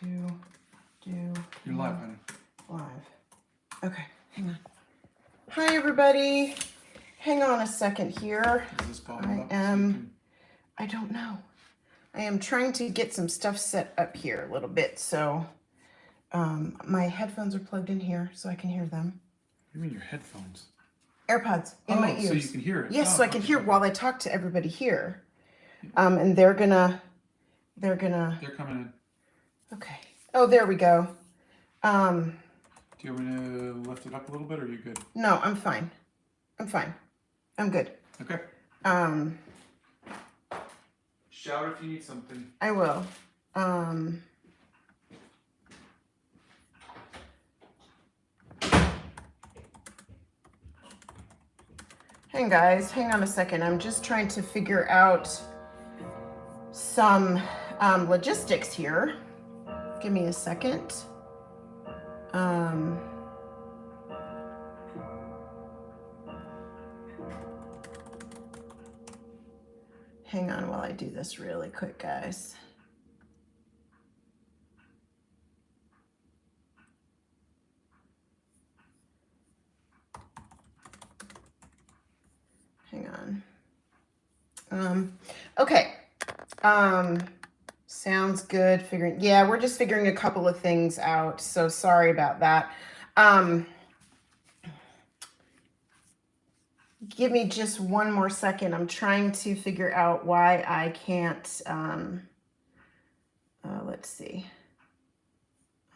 You're live, honey. Live. Okay, hang on. Hi, everybody. Hang on a second here. Is this phone I up? am, I don't know. I am trying to get some stuff set up here a little bit. So my headphones are plugged in here so I can hear them. What do you mean your headphones? AirPods in my ears. So you can hear it. Yes, so I can hear while I talk to everybody here. And they're coming in. Okay. Oh, there we go. Do you want me to lift it up a little bit, or are you good? No, I'm fine. I'm fine. I'm good. Okay. Shout if you need something. I will. Hey guys, hang on a second. I'm just trying to figure out some logistics here. Give me a second. Hang on while I do this really quick, guys. Hang on. Okay. Sounds good. Yeah, we're just figuring a couple of things out. So sorry about that. Give me just one more second. I'm trying to figure out why I can't, let's see.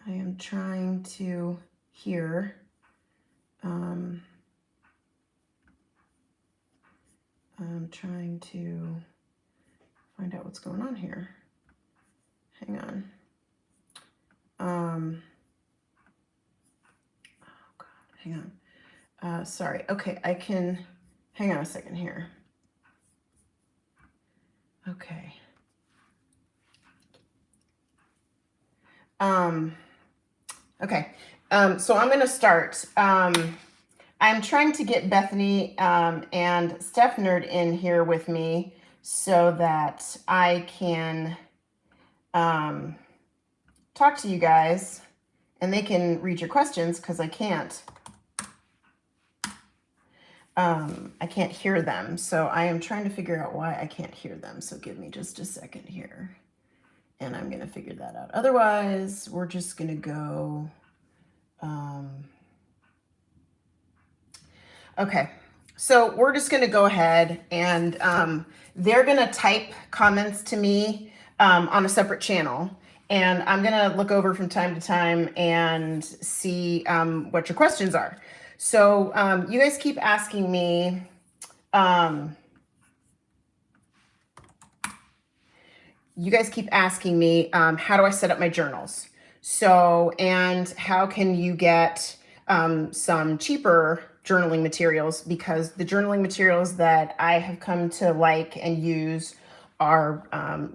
I am trying to hear, I'm trying to find out what's going on here. Hang on. Oh God, hang on. Sorry. Okay, I can, hang on a second here. Okay. Okay. So I'm going to start. I'm trying to get Bethany and Steph Nerd in here with me so that I can talk to you guys and they can read your questions because I can't hear them. So I am trying to figure out why I can't hear them. So give me just a second here and I'm going to figure that out. Otherwise, we're just going to go. Okay, so we're just going to go ahead and they're going to type comments to me on a separate channel. And I'm going to look over from time to time and see what your questions are. So you guys keep asking me, how do I set up my journals? So, and how can you get some cheaper journaling materials, because the journaling materials that I have come to like and use are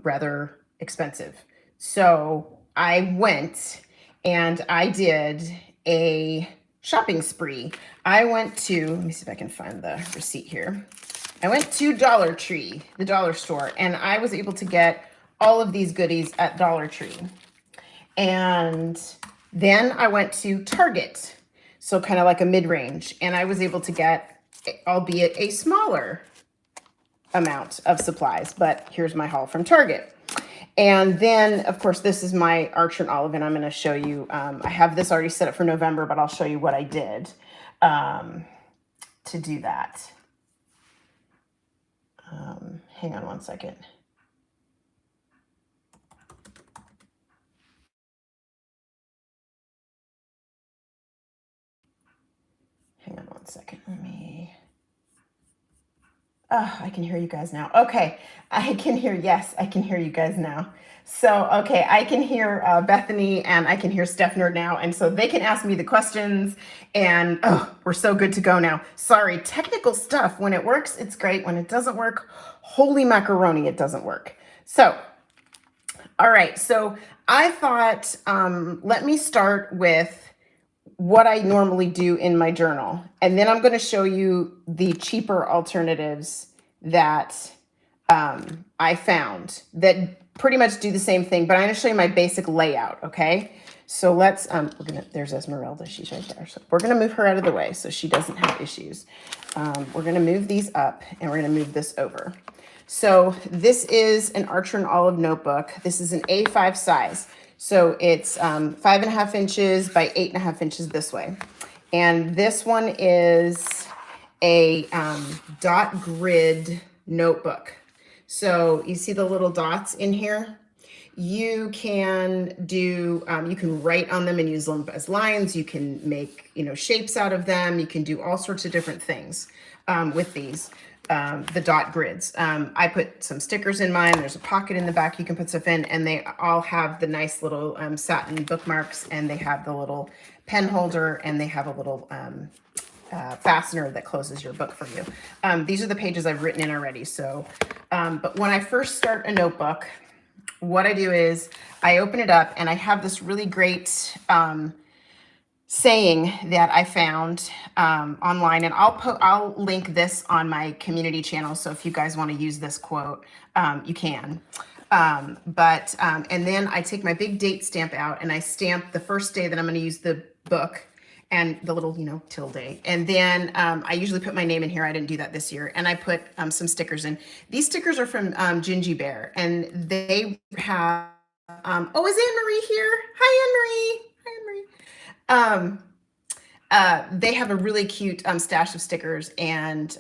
rather expensive. So I went and I did a shopping spree. I went to, let me see if I can find the receipt here. I went to Dollar Tree, the dollar store, and I was able to get all of these goodies at Dollar Tree. And then I went to Target, so kind of like a mid-range, and I was able to get, albeit a smaller amount of supplies, but here's my haul from Target. And then, of course, this is my Archer and Olive, and I'm going to show you, I have this already set up for November, but I'll show you what I did to do that. Hang on one second. Hang on one second. Let me. Oh, I can hear you guys now. Okay, I can hear. Yes, I can hear you guys now. So, okay, I can hear Bethany and I can hear Steph Nerd now. And so they can ask me the questions and we're so good to go now. Sorry, technical stuff. When it works, it's great. When it doesn't work, holy macaroni, it doesn't work. So, all right. So I thought, let me start with what I normally do in my journal. And then I'm going to show you the cheaper alternatives that I found that pretty much do the same thing, but I'm going to show you my basic layout, okay? So let's, there's Esmeralda, she's right there. So we're going to move her out of the way so she doesn't have issues. We're going to move these up and we're going to move this over. So this is an Archer and Olive notebook. This is an A5 size. So it's 5.5 inches by 8.5 inches this way. And this one is a dot grid notebook. So you see the little dots in here? You can do, you can write on them and use them as lines. You can make, shapes out of them. You can do all sorts of different things with these, the dot grids. I put some stickers in mine. There's a pocket in the back you can put stuff in, and they all have the nice little satin bookmarks, and they have the little pen holder, and they have a little fastener that closes your book for you. These are the pages I've written in already. So, but when I first start a notebook, what I do is I open it up and I have this really great saying that I found online, and I'll link this on my community channel. So if you guys want to use this quote, you can. And then I take my big date stamp out and I stamp the first day that I'm going to use the book, and the little, tilde. And then I usually put my name in here. I didn't do that this year. And I put some stickers in. These stickers are from Gingy Bear, and they have, is Anne-Marie here? Hi, Anne-Marie. Hi, Anne-Marie. They have a really cute stash of stickers, and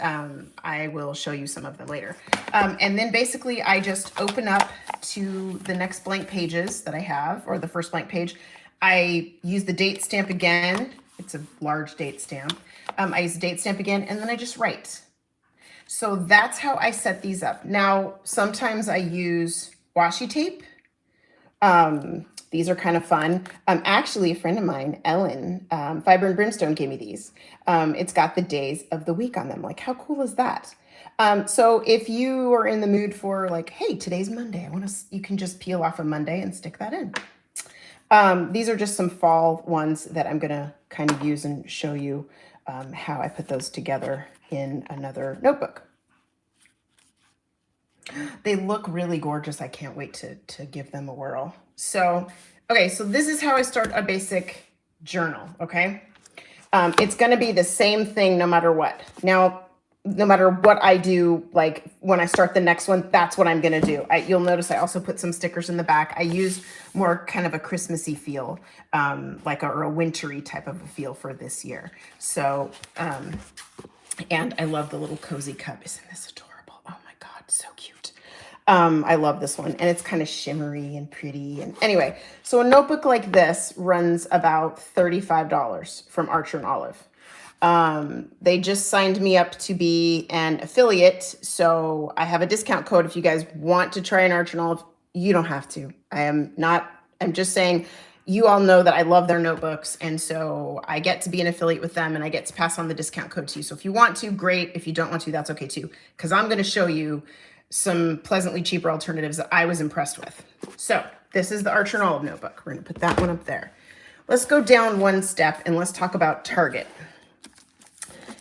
I will show you some of them later. And then basically I just open up to the next blank pages that I have, or the first blank page. I use the date stamp again. It's a large date stamp. I use the date stamp again, and then I just write. So that's how I set these up. Now, sometimes I use washi tape. These are kind of fun. Actually, a friend of mine, Ellen, Fiber and Brimstone, gave me these. It's got the days of the week on them. Like, how cool is that? So if you are in the mood for like, hey, today's Monday, you can just peel off a Monday and stick that in. These are just some fall ones that I'm going to kind of use and show you how I put those together in another notebook. They look really gorgeous. I can't wait to give them a whirl. So, okay, so this is how I start a basic journal, okay? It's going to be the same thing no matter what. Now, no matter what I do, like when I start the next one, that's what I'm going to do. You'll notice I also put some stickers in the back. I use more kind of a Christmassy feel, or a wintry type of a feel for this year. So, and I love the little cozy cup. Isn't this adorable? Oh my God, so cute. I love this one, and it's kind of shimmery and pretty. And anyway, so a notebook like this runs about $35 from Archer and Olive. They just signed me up to be an affiliate. So I have a discount code. If you guys want to try an Archer and Olive, you don't have to. I'm just saying, you all know that I love their notebooks. And so I get to be an affiliate with them, and I get to pass on the discount code to you. So if you want to, great. If you don't want to, that's okay too. Cause I'm going to show you some pleasantly cheaper alternatives that I was impressed with. So this is the Archer and Olive notebook. We're going to put that one up there. Let's go down one step and let's talk about Target.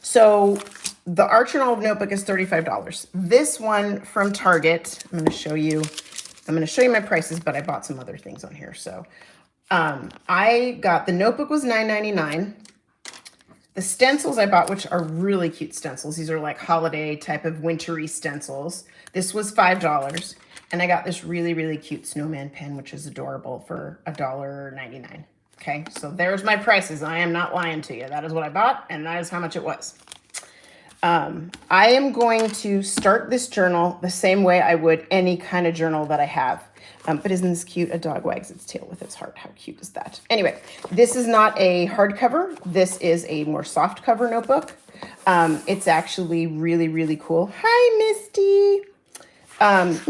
So the Archer and Olive notebook is $35. This one from Target, I'm going to show you my prices, but I bought some other things on here. So I got, the notebook was $9.99. The stencils I bought, which are really cute stencils. These are like holiday type of wintry stencils. This was $5. And I got this really, really cute snowman pen, which is adorable, for $1.99. Okay, so there's my prices. I am not lying to you. That is what I bought, and that is how much it was. I am going to start this journal the same way I would any kind of journal that I have. But isn't this cute? A dog wags its tail with its heart. How cute is that? Anyway, this is not a hardcover. This is a more soft cover notebook. It's actually really, really cool. Hi, Misty.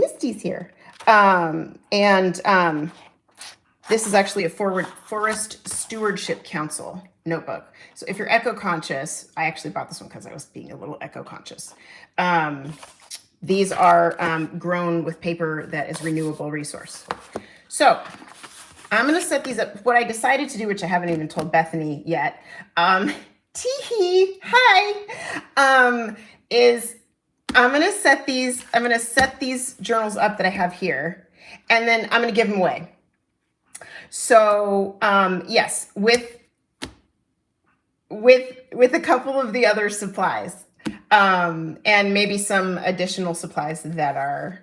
Misty's here. This is actually a Forest Stewardship Council notebook. So if you're eco-conscious, I actually bought this one because I was being a little eco-conscious. These are grown with paper that is renewable resource. So I'm going to set these up. What I decided to do, which I haven't even told Bethany yet, Teehee, hi, is I'm going to set these journals up that I have here. and then I'm going to give them away. So yes, with a couple of the other supplies, and maybe some additional supplies that are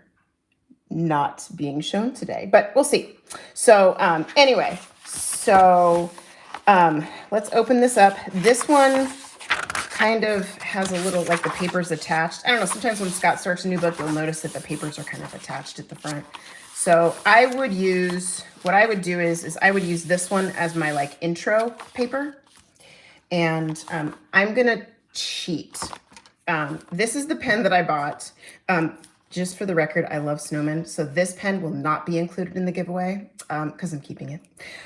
not being shown today, but we'll see. So anyway, so let's open this up. This one kind of has a little, like the paper's attached. I don't know, sometimes when Scott starts a new book, you'll notice that the papers are kind of attached at the front. So I would use, what I would do is I would use this one as my like intro paper. And I'm gonna cheat. This is the pen that I bought. Just for the record, I love snowmen. So this pen will not be included in the giveaway because I'm keeping it.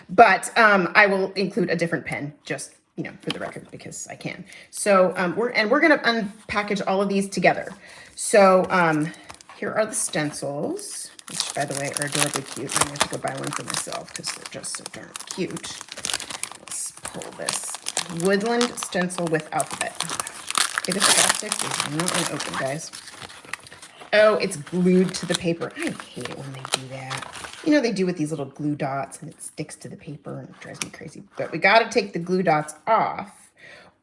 But I will include a different pen, just, you know, for the record, because I can. So we're gonna unpackage all of these together. So here are the stencils, which by the way are adorably cute. I'm gonna have to go buy one for myself because they're just so darn cute. Let's pull this woodland stencil with alphabet. Okay, this plastic is not going to open, guys. Oh, it's glued to the paper. I hate it when they do that. You know, they do with these little glue dots and it sticks to the paper and it drives me crazy. But we got to take the glue dots off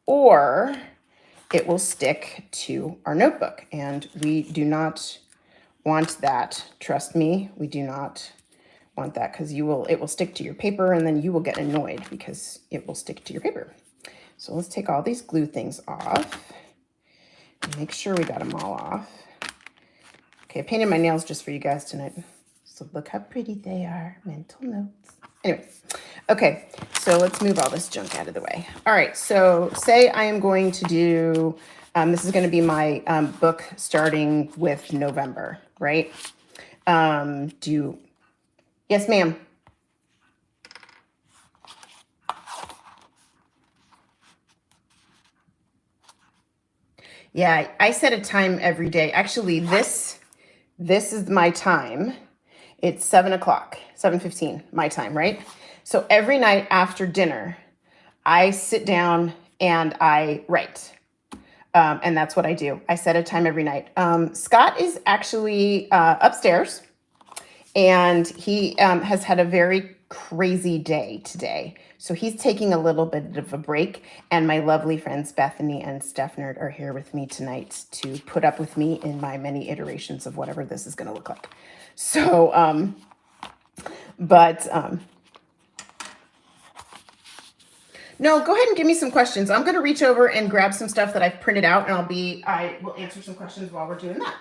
or it will stick to our notebook. And we do not want that. Trust me, we do not want that because it will stick to your paper and then you will get annoyed because it will stick to your paper. So let's take all these glue things off and make sure we got them all off. Okay, I painted my nails just for you guys tonight. So look how pretty they are. Mental notes. Anyway, okay, so let's move all this junk out of the way. All right, so say I am going to do, this is going to be my book starting with November, right? Yes, ma'am. Yeah, I set a time every day. Actually, this is my time. It's 7 o'clock, 7:15, my time, right? So every night after dinner, I sit down and I write. And that's what I do. I set a time every night. Scott is actually upstairs and he has had a very crazy day today. So he's taking a little bit of a break, and my lovely friends Bethany and Stephanie are here with me tonight to put up with me in my many iterations of whatever this is going to look like. So, no, go ahead and give me some questions. I'm going to reach over and grab some stuff that I've printed out, and I will answer some questions while we're doing that.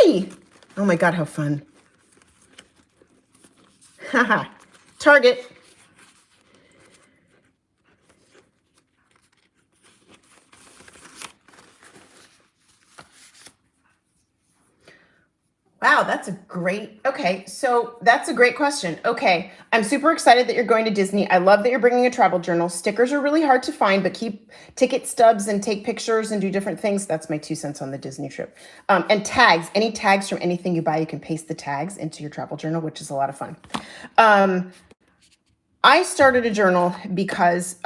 Yay! Oh my God, how fun. Haha. Target. Wow, that's a great, okay, so that's a great question. Okay, I'm super excited that you're going to Disney. I love that you're bringing a travel journal. Stickers are really hard to find, but keep ticket stubs and take pictures and do different things. That's my 2 cents on the Disney trip. And tags, any tags from anything you buy, you can paste the tags into your travel journal, which is a lot of fun. I started a journal because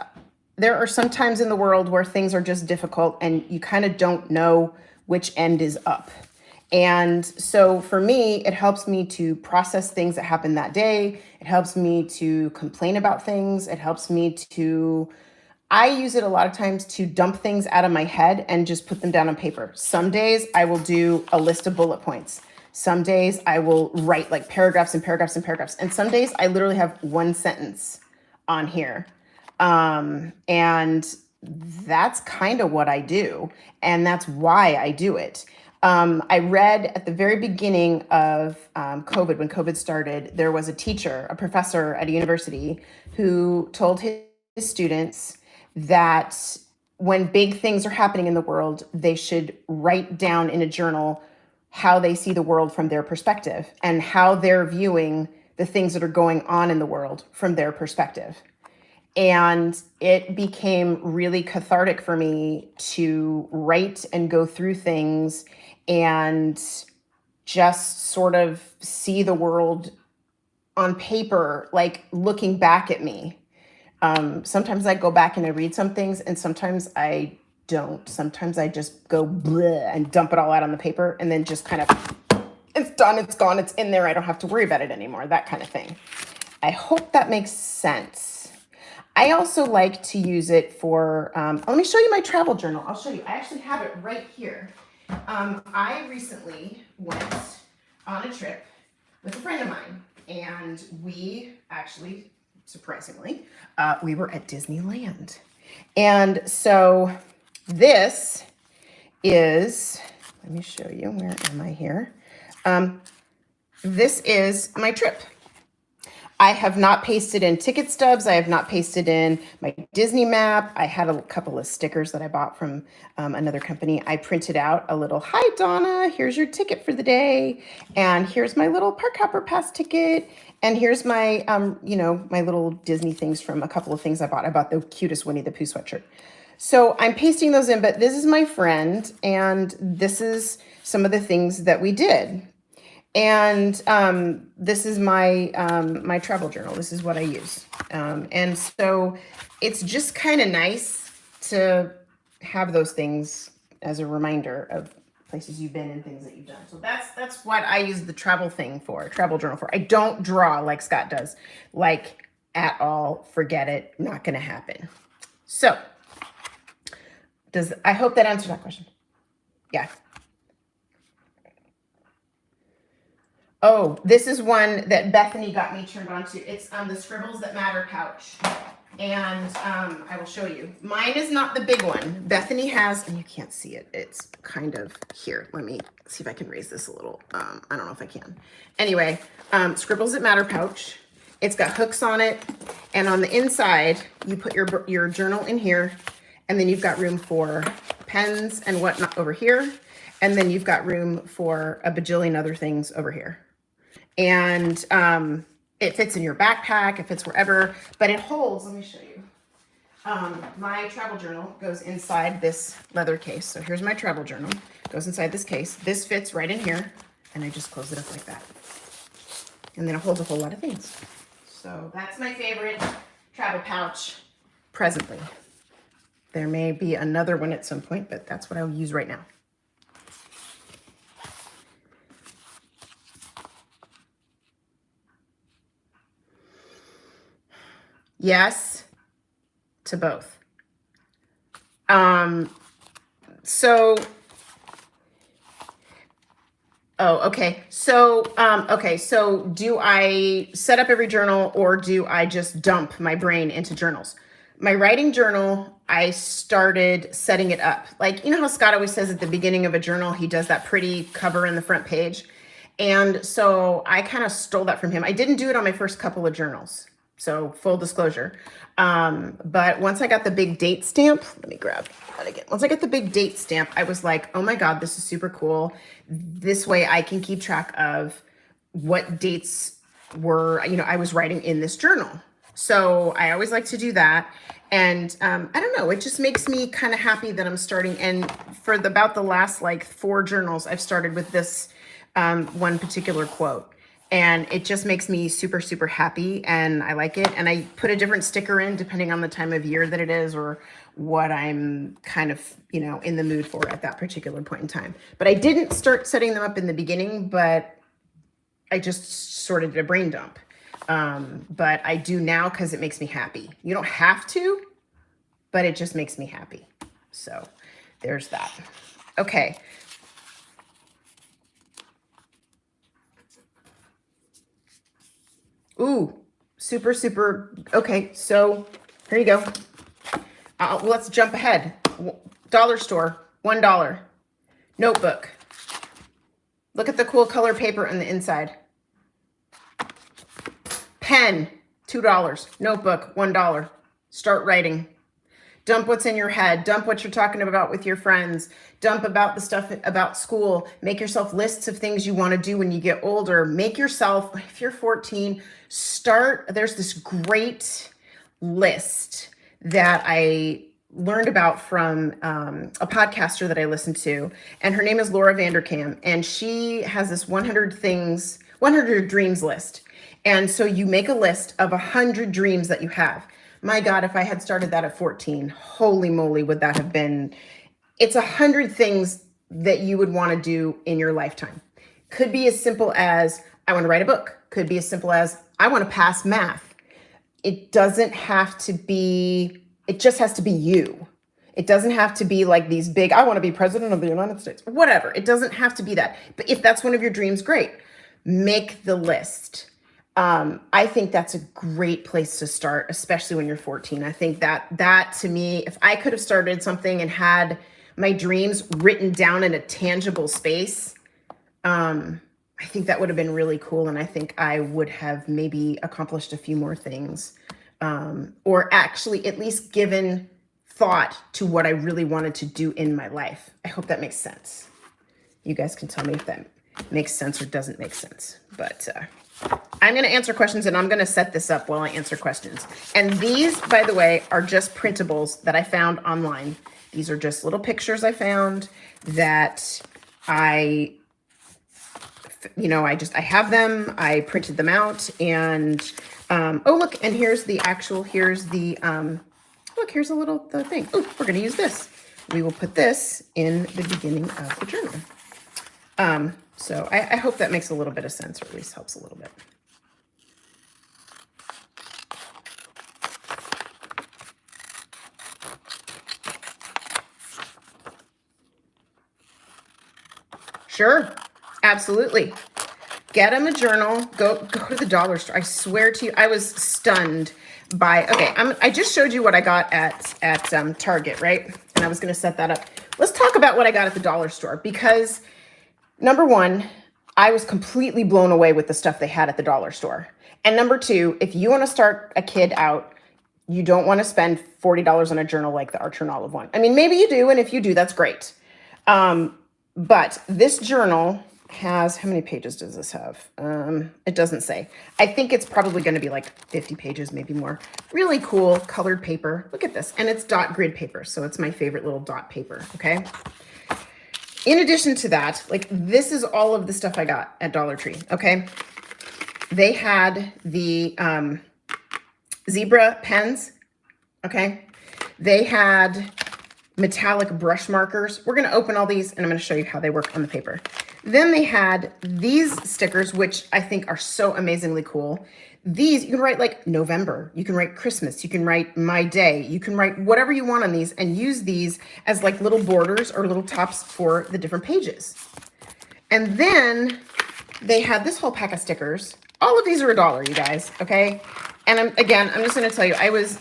there are some times in the world where things are just difficult and you kind of don't know which end is up. And so for me, it helps me to process things that happened that day. It helps me to complain about things. It helps me to, I use it a lot of times to dump things out of my head and just put them down on paper. Some days I will do a list of bullet points. Some days I will write like paragraphs and paragraphs and paragraphs. And some days I literally have 1 sentence on here. And that's kind of what I do. And that's why I do it. I read at the very beginning of COVID, when COVID started, there was a teacher, a professor at a university who told his students that when big things are happening in the world, they should write down in a journal how they see the world from their perspective and how they're viewing the things that are going on in the world from their perspective. And it became really cathartic for me to write and go through things and just sort of see the world on paper, like looking back at me. Sometimes I go back and I read some things, and sometimes I don't. Sometimes I just go bleh and dump it all out on the paper and then just kind of, it's done, it's gone, it's in there. I don't have to worry about it anymore, that kind of thing. I hope that makes sense. I also like to use it for, let me show you my travel journal. I'll show you. I actually have it right here. I recently went on a trip with a friend of mine, and we actually, surprisingly, we were at Disneyland. And so this is, let me show you, where am I here? This is my trip. I have not pasted in ticket stubs. I have not pasted in my Disney map. I had a couple of stickers that I bought from another company. I printed out a little, hi, Donna, here's your ticket for the day. And here's my little Park Hopper Pass ticket. And here's my, my little Disney things from a couple of things I bought. I bought the cutest Winnie the Pooh sweatshirt. So I'm pasting those in, but this is my friend, and this is some of the things that we did. And this is my my travel journal. This is what I use. And so it's just kind of nice to have those things as a reminder of places you've been and things that you've done. So that's what I use the travel journal for. I don't draw like Scott does, like at all. Forget it. Not going to happen. So I hope that answered that question. Yeah. Oh, this is one that Bethany got me turned on to. It's the Scribbles That Matter pouch. And I will show you. Mine is not the big one. Bethany has, and you can't see it. It's kind of here. Let me see if I can raise this a little. I don't know if I can. Anyway, Scribbles That Matter pouch. It's got hooks on it. And on the inside, you put your journal in here. And then you've got room for pens and whatnot over here. And then you've got room for a bajillion other things over here. And it fits in your backpack, it fits wherever, but it holds, let me show you. My travel journal goes inside this leather case. So here's my travel journal, goes inside this case. This fits right in here, and I just close it up like that. And then it holds a whole lot of things. So that's my favorite travel pouch presently. There may be another one at some point, but that's what I'll use right now. Yes to both. Okay. So do I set up every journal, or do I just dump my brain into journals? My writing journal, I started setting it up. Like, you know how Scott always says at the beginning of a journal, he does that pretty cover in the front page. And so I kind of stole that from him. I didn't do it on my first couple of journals. So full disclosure. But once I got the big date stamp, let me grab that again. Once I got the big date stamp, I was like, oh my God, this is super cool. This way I can keep track of what dates were, I was writing in this journal. So I always like to do that. And I don't know, it just makes me kind of happy that I'm starting. And for about the last 4 journals, I've started with this one particular quote. And it just makes me super, super happy, and I like it. And I put a different sticker in depending on the time of year that it is, or what I'm kind of, in the mood for at that particular point in time. But I didn't start setting them up in the beginning, but I just sort of did a brain dump. But I do now because it makes me happy. You don't have to, but it just makes me happy. So there's that. Okay. Ooh, super, super. Okay, so here you go. Let's jump ahead. Dollar store, $1. Notebook. Look at the cool color paper on the inside. Pen, $2. Notebook, $1. Start writing. Dump what's in your head. Dump what you're talking about with your friends. Dump about the stuff about school. Make yourself lists of things you want to do when you get older. Make yourself, if you're 14, there's this great list that I learned about from a podcaster that I listened to. And her name is Laura Vanderkam. And she has this 100 dreams list. And so you make a list of 100 dreams that you have. My God, if I had started that at 14, holy moly, would that have been it's 100 things that you would want to do in your lifetime. Could be as simple as, I want to write a book. Could be as simple as, I want to pass math. It doesn't have to be, it just has to be you. It doesn't have to be like these big, I want to be president of the United States, whatever. It doesn't have to be that. But if that's one of your dreams, great. Make the list. I think that's a great place to start, especially when you're 14. I think that to me, if I could have started something and had my dreams written down in a tangible space, I think that would have been really cool. And I think I would have maybe accomplished a few more things, or actually at least given thought to what I really wanted to do in my life. I hope that makes sense. You guys can tell me if that makes sense or doesn't make sense. But I'm going to answer questions, and I'm going to set this up while I answer questions. And these, by the way, are just printables that I found online. These are just little pictures I found that I have them. I printed them out, and oh, look, and here's the look, here's a little thing. Oh, we're going to use this. We will put this in the beginning of the journal. So I hope that makes a little bit of sense, or at least helps a little bit. Sure, absolutely. Get them a journal. Go to the dollar store. I swear to you, I was stunned by. Okay, I just showed you what I got at Target, right? And I was going to set that up. Let's talk about what I got at the dollar store, because number one, I was completely blown away with the stuff they had at the dollar store. And number two, if you want to start a kid out, you don't want to spend $40 on a journal like the Archer and Olive one. I mean, maybe you do, and if you do, that's great. But this journal has, how many pages does this have? It doesn't say. I think it's probably going to be like 50 pages, maybe more. Really cool colored paper. Look at this. And it's dot grid paper. So it's my favorite little dot paper. Okay. In addition to that, like, this is all of the stuff I got at Dollar Tree. Okay. They had the zebra pens. Okay. They had metallic brush markers. We're going to open all these, and I'm going to show you how they work on the paper. Then they had these stickers, which I think are so amazingly cool. These, you can write like November, you can write Christmas, you can write my day, you can write whatever you want on these, and use these as like little borders or little tops for the different pages. And then they had this whole pack of stickers. All of these are $1, you guys, okay? And I'm just going to tell you, I was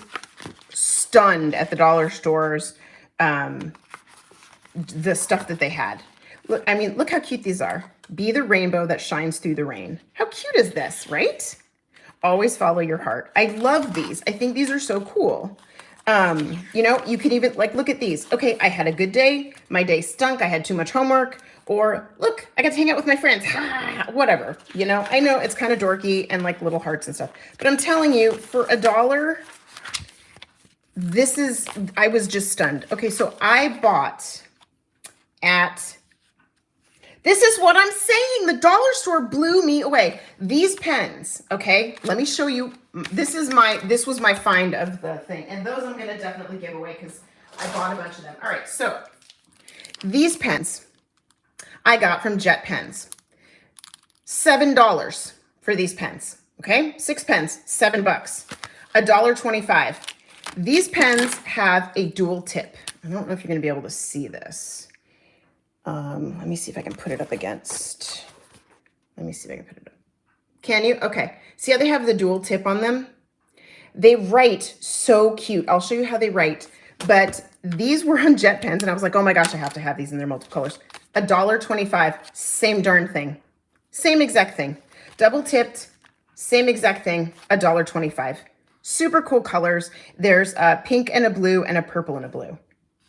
stunned at the dollar stores, the stuff that they had. Look, I mean, look how cute these are. Be the rainbow that shines through the rain. How cute is this, right? Always follow your heart. I love these. I think these are so cool. You could even, like, look at these. Okay, I had a good day. My day stunk. I had too much homework. Or, look, I got to hang out with my friends. Whatever. I know it's kind of dorky and like little hearts and stuff. But I'm telling you, for $1, I was just stunned. Okay, so I bought this is what I'm saying. The dollar store blew me away. These pens, okay? Let me show you. This was my find of the thing. And those I'm going to definitely give away because I bought a bunch of them. All right, so these pens I got from Jet Pens. $7 for these pens, okay? 6 pens, $7. $1.25. These pens have a dual tip. I don't know if you're going to be able to see this. Let me see if I can put it up against. Let me see if I can put it up. Can you? Okay. See how they have the dual tip on them? They write so cute. I'll show you how they write. But these were on Jet Pens, and I was like, oh my gosh, I have to have these in their multiple colors. $1.25. Same darn thing. Same exact thing. Double tipped. Same exact thing. $1.25. Super cool colors. There's a pink and a blue and a purple and a blue.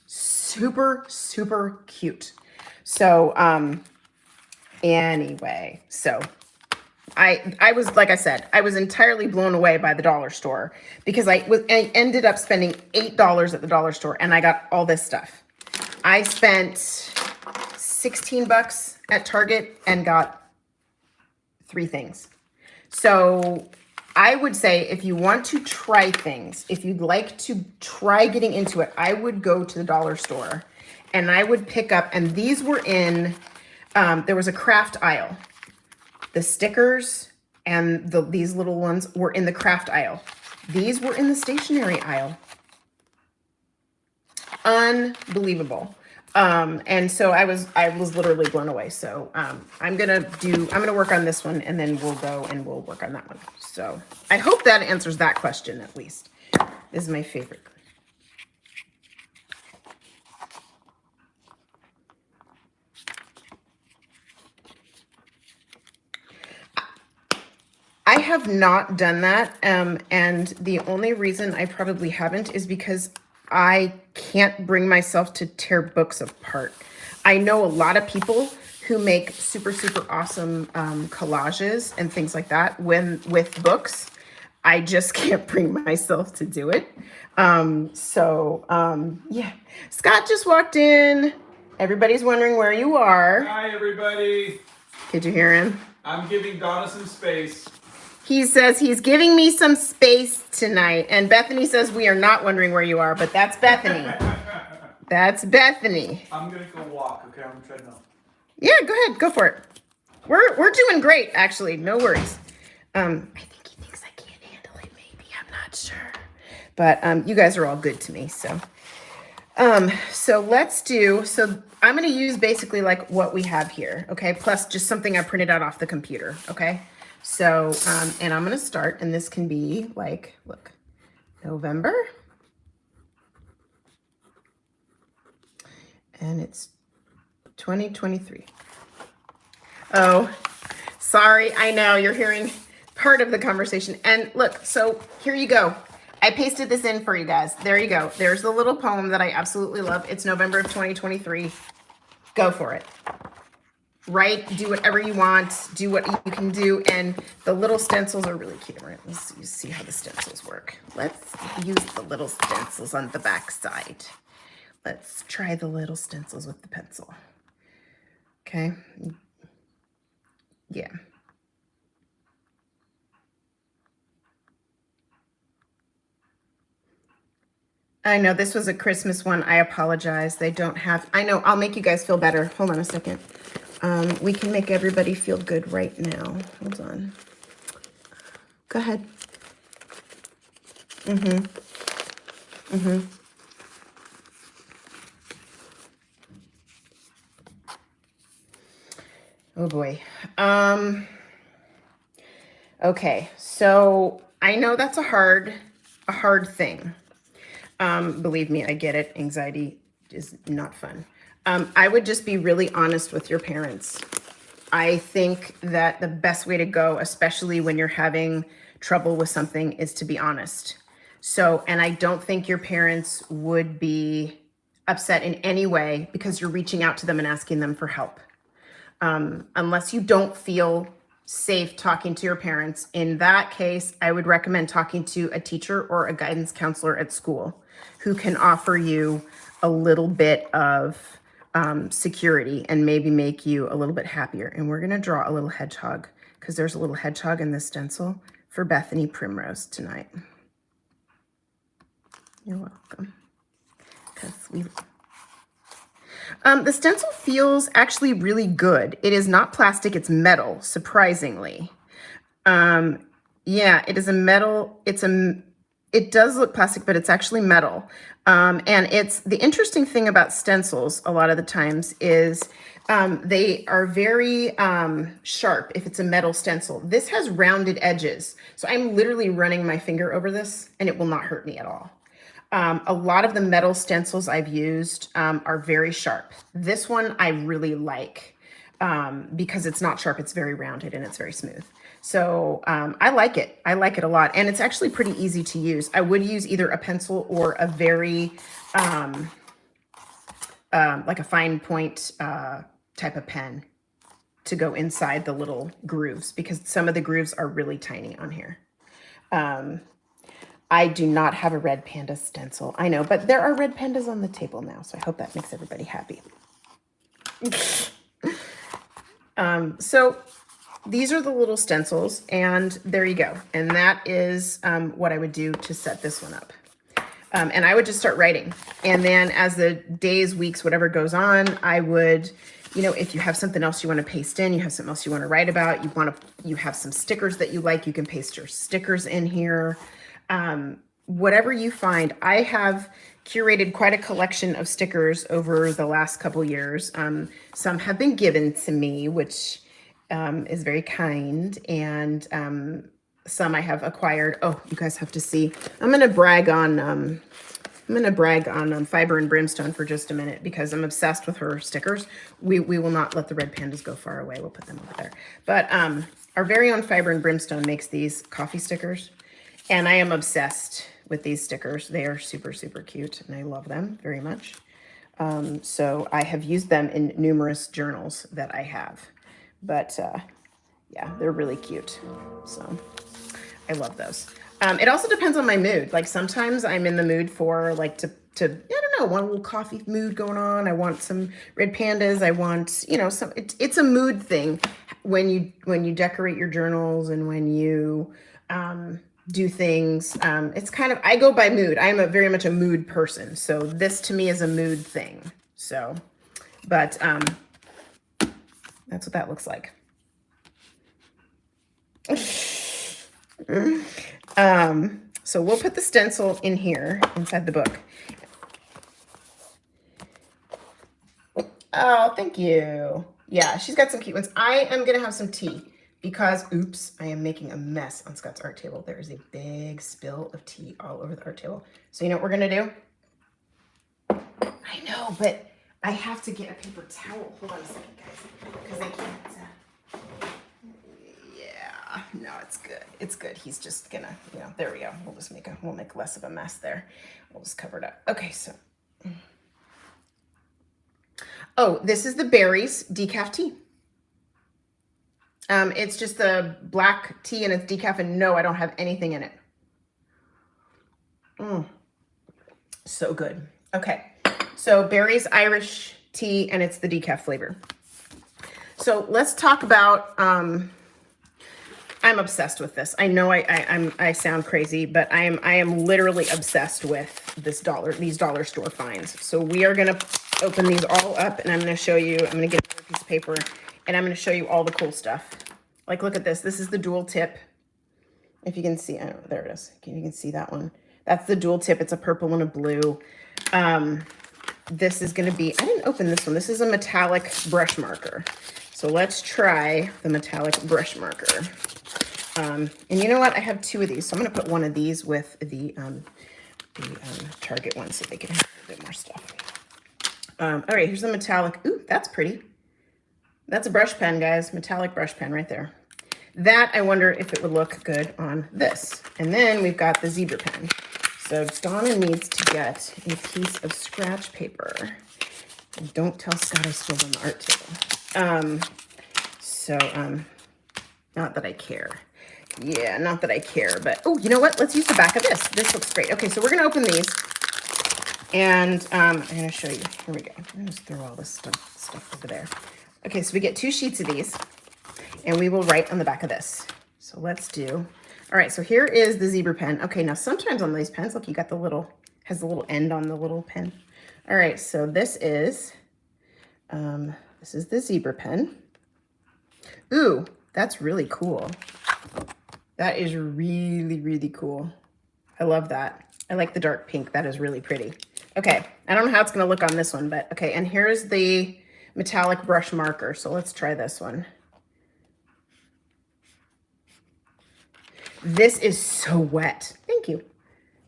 Super, super cute. So, anyway, so I was, like I said, I was entirely blown away by the dollar store because I ended up spending $8 at the dollar store, and I got all this stuff. I spent $16 at Target and got 3 things. So I would say if you want to try things, if you'd like to try getting into it, I would go to the dollar store and I would pick up, and these were in, there was a craft aisle. The stickers and these little ones were in the craft aisle. These were in the stationery aisle. Unbelievable. And so I was literally blown away. So I'm gonna work on this one, and then we'll go and we'll work on that one. So I hope that answers that question at least. This is my favorite. I have not done that, and the only reason I probably haven't is because I can't bring myself to tear books apart. I know a lot of people who make super, super awesome collages and things like that with books. I just can't bring myself to do it. Yeah. Scott just walked in. Everybody's wondering where you are. Hi, everybody. Did you hear him? I'm giving Donna some space. He says he's giving me some space tonight. And Bethany says we are not wondering where you are, but that's Bethany. That's Bethany. I'm going to go walk, okay, on the treadmill. Yeah, go ahead. Go for it. We're doing great, actually. No worries. I think he thinks I can't handle it, maybe. I'm not sure. But you guys are all good to me, so. So I'm going to use basically like what we have here, okay? Plus just something I printed out off the computer, okay? So, and I'm going to start, and this can be like, look, November. And it's 2023. Oh, sorry. I know you're hearing part of the conversation. And look, so here you go. I pasted this in for you guys. There you go. There's the little poem that I absolutely love. It's November of 2023. Go for it. Write, do whatever you want, do what you can do. And the little stencils are really cute. Right? Let's see how the stencils work. Let's use the little stencils on the back side. Let's try the little stencils with the pencil. Okay. Yeah. I know this was a Christmas one. I apologize. They don't have, I know, I'll make you guys feel better. Hold on a second. We can make everybody feel good right now. Hold on. Go ahead. Oh boy. Okay, so I know that's a hard thing. Believe me, I get it. Anxiety is not fun. I would just be really honest with your parents. I think that the best way to go, especially when you're having trouble with something, is to be honest. So, and I don't think your parents would be upset in any way because you're reaching out to them and asking them for help. Unless you don't feel safe talking to your parents. In that case, I would recommend talking to a teacher or a guidance counselor at school who can offer you a little bit of security and maybe make you a little bit happier. And we're going to draw a little hedgehog because there's a little hedgehog in this stencil for Bethany Primrose tonight. You're welcome. The stencil feels actually really good. It is not plastic, it's metal, surprisingly. Yeah, it is a metal. It does look plastic, but it's actually metal. And it's the interesting thing about stencils a lot of the times is they are very sharp if it's a metal stencil. This has rounded edges. So I'm literally running my finger over this and it will not hurt me at all. A lot of the metal stencils I've used are very sharp. This one I really like because it's not sharp. It's very rounded and it's very smooth. So I like it. I like it a lot. And it's actually pretty easy to use. I would use either a pencil or a very, like a fine point type of pen to go inside the little grooves because some of the grooves are really tiny on here. I do not have a red panda stencil. I know, but there are red pandas on the table now, so I hope that makes everybody happy. So these are the little stencils, and there you go. And that is what I would do to set this one up. And I would just start writing. And then as the days, weeks, whatever goes on, I would, you know, if you have something else you want to paste in, you have something else you want to write about, you have some stickers that you like, you can paste your stickers in here. Whatever you find. I have curated quite a collection of stickers over the last couple years. Some have been given to me, which is very kind, and some I have acquired. Oh, you guys have to see. I'm gonna brag on Fiber and Brimstone for just a minute because I'm obsessed with her stickers. We will not let the red pandas go far away. We'll put them over there. But our very own Fiber and Brimstone makes these coffee stickers, and I am obsessed with these stickers. They are super, super cute, and I love them very much. So I have used them in numerous journals that I have. But yeah, they're really cute. So I love those. It also depends on my mood. Like sometimes I'm in the mood for like to I don't know, want a little coffee mood going on. I want some red pandas. I want, you know, it's a mood thing when you decorate your journals and when you do things. It's kind of, I go by mood. I am very much a mood person. So this to me is a mood thing. So, but that's what that looks like. So we'll put the stencil in here inside the book. Oh, thank you. Yeah, she's got some cute ones. I am going to have some tea because, oops, I am making a mess on Scott's art table. There is a big spill of tea all over the art table. So you know what we're going to do? I know, but I have to get a paper towel. Hold on a second, guys, because I can't. Yeah, no, it's good. It's good. He's just gonna, you know, there we go. We'll make less of a mess there. We'll just cover it up. Okay, so. Oh, this is the Berries decaf tea. It's just the black tea and it's decaf, and no, I don't have anything in it. So good. Okay, so Berries Irish tea, and it's the decaf flavor. So let's talk about, I'm obsessed with this. I know I sound crazy, but I am literally obsessed with these dollar store finds. So we are gonna open these all up, and I'm gonna show you. I'm gonna get another piece of paper, and I'm gonna show you all the cool stuff. Like, look at this. This is the dual tip. If you can see, I don't know, there it is. You can see that one. That's the dual tip. It's a purple and a blue. This is gonna be. I didn't open this one. This is a metallic brush marker. So let's try the metallic brush marker. And you know what? I have two of these. So I'm going to put one of these with the Target one so they can have a bit more stuff. All right, here's the metallic. Ooh, that's pretty. That's a brush pen, guys. Metallic brush pen right there. That, I wonder if it would look good on this. And then we've got the zebra pen. So Donna needs to get a piece of scratch paper. And don't tell Scott I stole on the art table. Not that I care. Yeah, not that I care, but, oh, you know what? Let's use the back of this. This looks great. Okay, so we're going to open these, and I'm going to show you. Here we go. I'm going to just throw all this stuff over there. Okay, so we get 2 sheets of these, and we will write on the back of this. So let's do, all right, so here is the zebra pen. Okay, now sometimes on these pens, look, you got the little, has the little end on the little pen. All right, so this is the zebra pen. Ooh, that's really cool. That is really, really cool. I love that. I like the dark pink. That is really pretty. Okay, I don't know how it's gonna look on this one, but okay, and here's the metallic brush marker. So let's try this one. This is so wet. Thank you.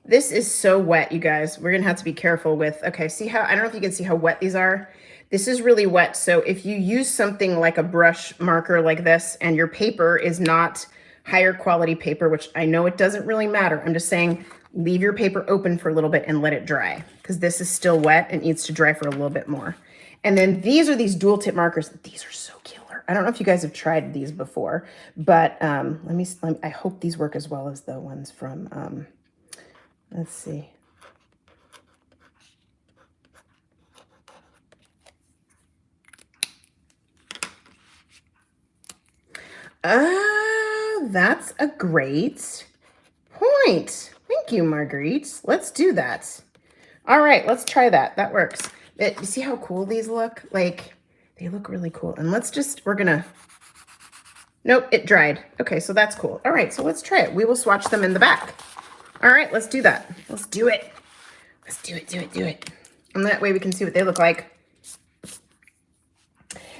This is so wet, you guys. We're gonna have to be careful with, okay, see how, I don't know if you can see how wet these are. This is really wet. So if you use something like a brush marker like this and your paper is not higher quality paper, which I know it doesn't really matter. I'm just saying, leave your paper open for a little bit and let it dry because this is still wet and needs to dry for a little bit more. And then these are these dual tip markers. These are so killer. I don't know if you guys have tried these before, but let me I hope these work as well as the ones from, let's see. That's a great point. Thank Thank you, Marguerite. Let's do that. All right, let's try that. That works. You see how cool these look? Like, they look really cool. And we're gonna, nope, it dried. Okay, so that's cool. All right, so let's try it. We will swatch them in the back. All right, let's do that. Let's do it. Let's do it. And that way we can see what they look like.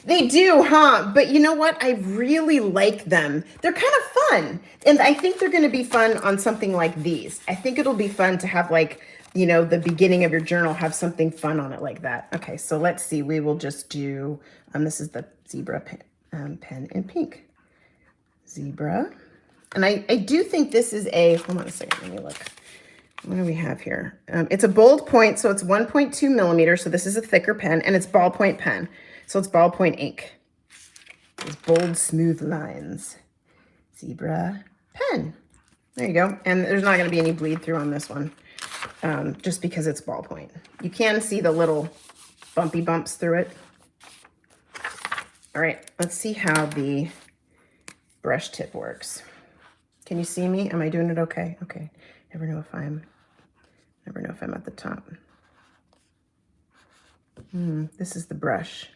They do, huh? But you know what? I really like them. They're kind of fun. And I think they're going to be fun on something like these. I think it'll be fun to have, like, you know, the beginning of your journal have something fun on it like that. Okay, so let's see. We will just do, this is the zebra pen in pink. Zebra. And I do think this is hold on a second, let me look. What do we have here? It's a bold point, so it's 1.2 millimeters. So this is a thicker pen, and it's ballpoint pen. So it's ballpoint ink. These bold, smooth lines. Zebra pen. There you go. And there's not going to be any bleed through on this one, just because it's ballpoint. You can see the little bumpy bumps through it. All right, let's see how the brush tip works. Can you see me? Am I doing it okay? Okay. Never know if I'm at the top. This is the brush.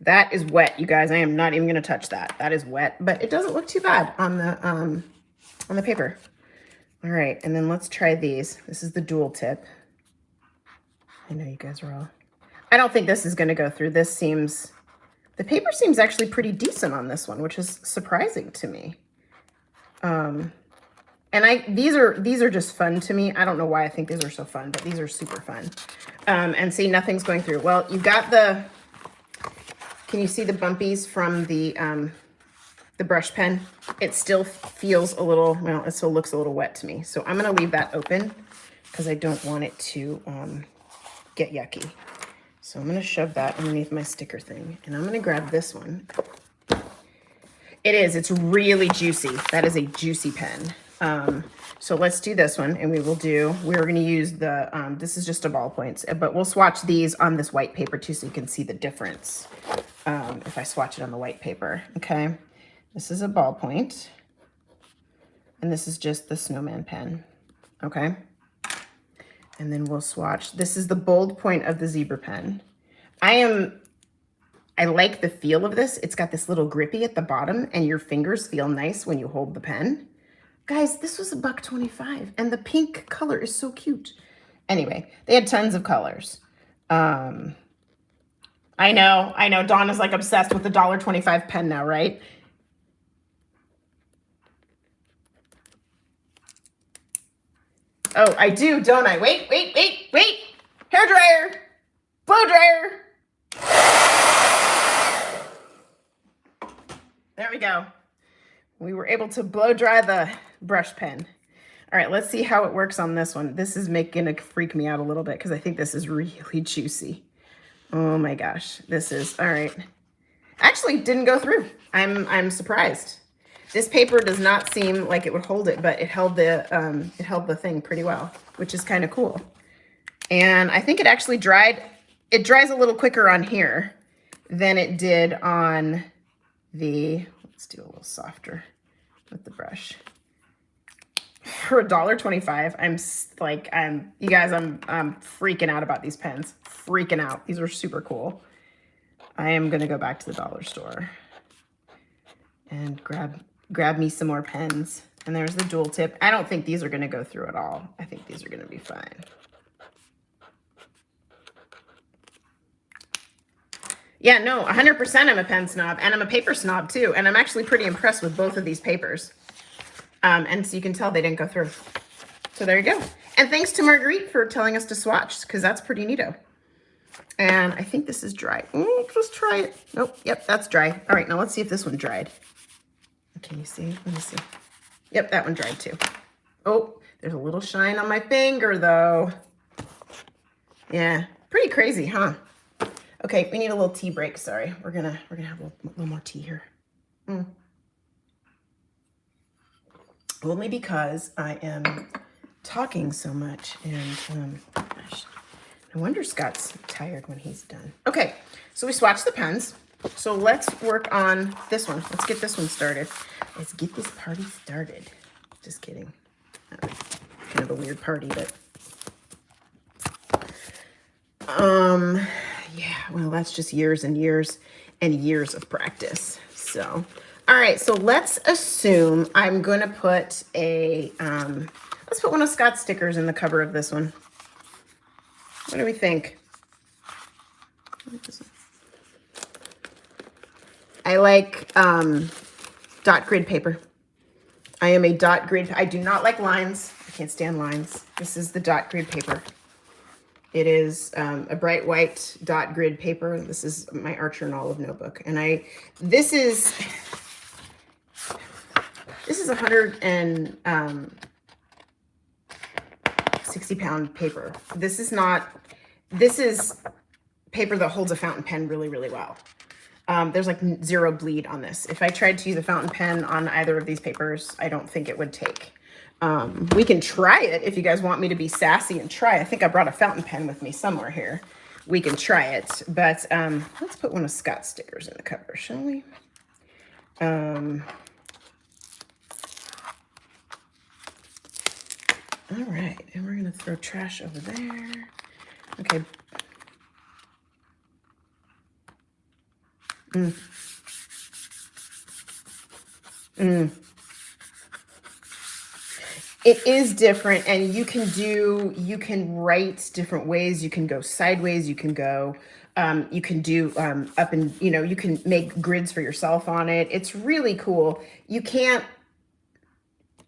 That is wet, you guys. I am not even going to touch that. That is wet, but it doesn't look too bad on the paper. All right, and then let's try these. This is the dual tip. I know you guys are all. I don't think this is going to go through. The paper seems actually pretty decent on this one, which is surprising to me. And these are just fun to me. I don't know why I think these are so fun, but these are super fun. And see, nothing's going through. Well, you've got can you see the bumpies from the brush pen? It still feels a little, well, it still looks a little wet to me. So I'm going to leave that open because I don't want it to get yucky. So I'm going to shove that underneath my sticker thing. And I'm going to grab this one. It's really juicy. That is a juicy pen. So let's do this one, and we're going to use this is just a ballpoint, but we'll swatch these on this white paper too, so you can see the difference. If I swatch it on the white paper, okay. This is a ballpoint, and this is just the snowman pen, okay. And then we'll swatch. This is the bold point of the zebra pen. I like the feel of this. It's got this little grippy at the bottom, and your fingers feel nice when you hold the pen. Guys, this was $1.25, and the pink color is so cute. Anyway, they had tons of colors. I know. Donna's like obsessed with the $1.25 pen now, right? Oh, I do, don't I? Wait. Hair dryer, blow dryer. There we go. We were able to blow dry the brush pen. All right, let's see how it works on this one. This is gonna freak me out a little bit because I think this is really juicy. Oh my gosh, this is, all right. Actually, didn't go through. I'm surprised. This paper does not seem like it would hold it, but it held the thing pretty well, which is kind of cool. And I think it actually dried. It dries a little quicker on here than it did on the, let's do a little softer with the brush. For $1.25, you guys, I'm freaking out about these pens. Freaking out. These are super cool. I am gonna go back to the dollar store and grab me some more pens. And there's the dual tip. I don't think these are gonna go through at all. I think these are gonna be fine. Yeah, no, 100% I'm a pen snob, and I'm a paper snob too. And I'm actually pretty impressed with both of these papers. And so you can tell they didn't go through. So there you go. And thanks to Marguerite for telling us to swatch, because that's pretty neato. And I think this is dry. Let's try it. Nope, yep, that's dry. All right, now let's see if this one dried. Can you see? Let me see. Yep, that one dried too. Oh, there's a little shine on my finger though. Yeah, pretty crazy, huh? Okay, we need a little tea break. Sorry, we're gonna have a little more tea here. Only because I am talking so much, and gosh, no wonder Scott's tired when he's done. Okay, so we swatched the pens. So let's work on this one. Let's get this one started. Let's get this party started. Just kidding. Kind of a weird party, but yeah, well, that's just years and years and years of practice. So, all right, so let's assume I'm going to put a, let's put one of Scott's stickers in the cover of this one. What do we think? I like dot grid paper. I am a dot grid. I do not like lines. I can't stand lines. This is the dot grid paper. It is a bright white dot grid paper. This is my Archer and Olive notebook. And this is 160-pound paper. This is paper that holds a fountain pen really, really well. There's like zero bleed on this. If I tried to use a fountain pen on either of these papers, I don't think it would take. We can try it if you guys want me to be sassy and try. I think I brought a fountain pen with me somewhere here. We can try it, but let's put one of Scott's stickers in the cover, shall we? All right, and we're gonna throw trash over there. Okay. It is different, and you can write different ways. You can go sideways, you can go, you can do up and, you can make grids for yourself on it. It's really cool. You can't,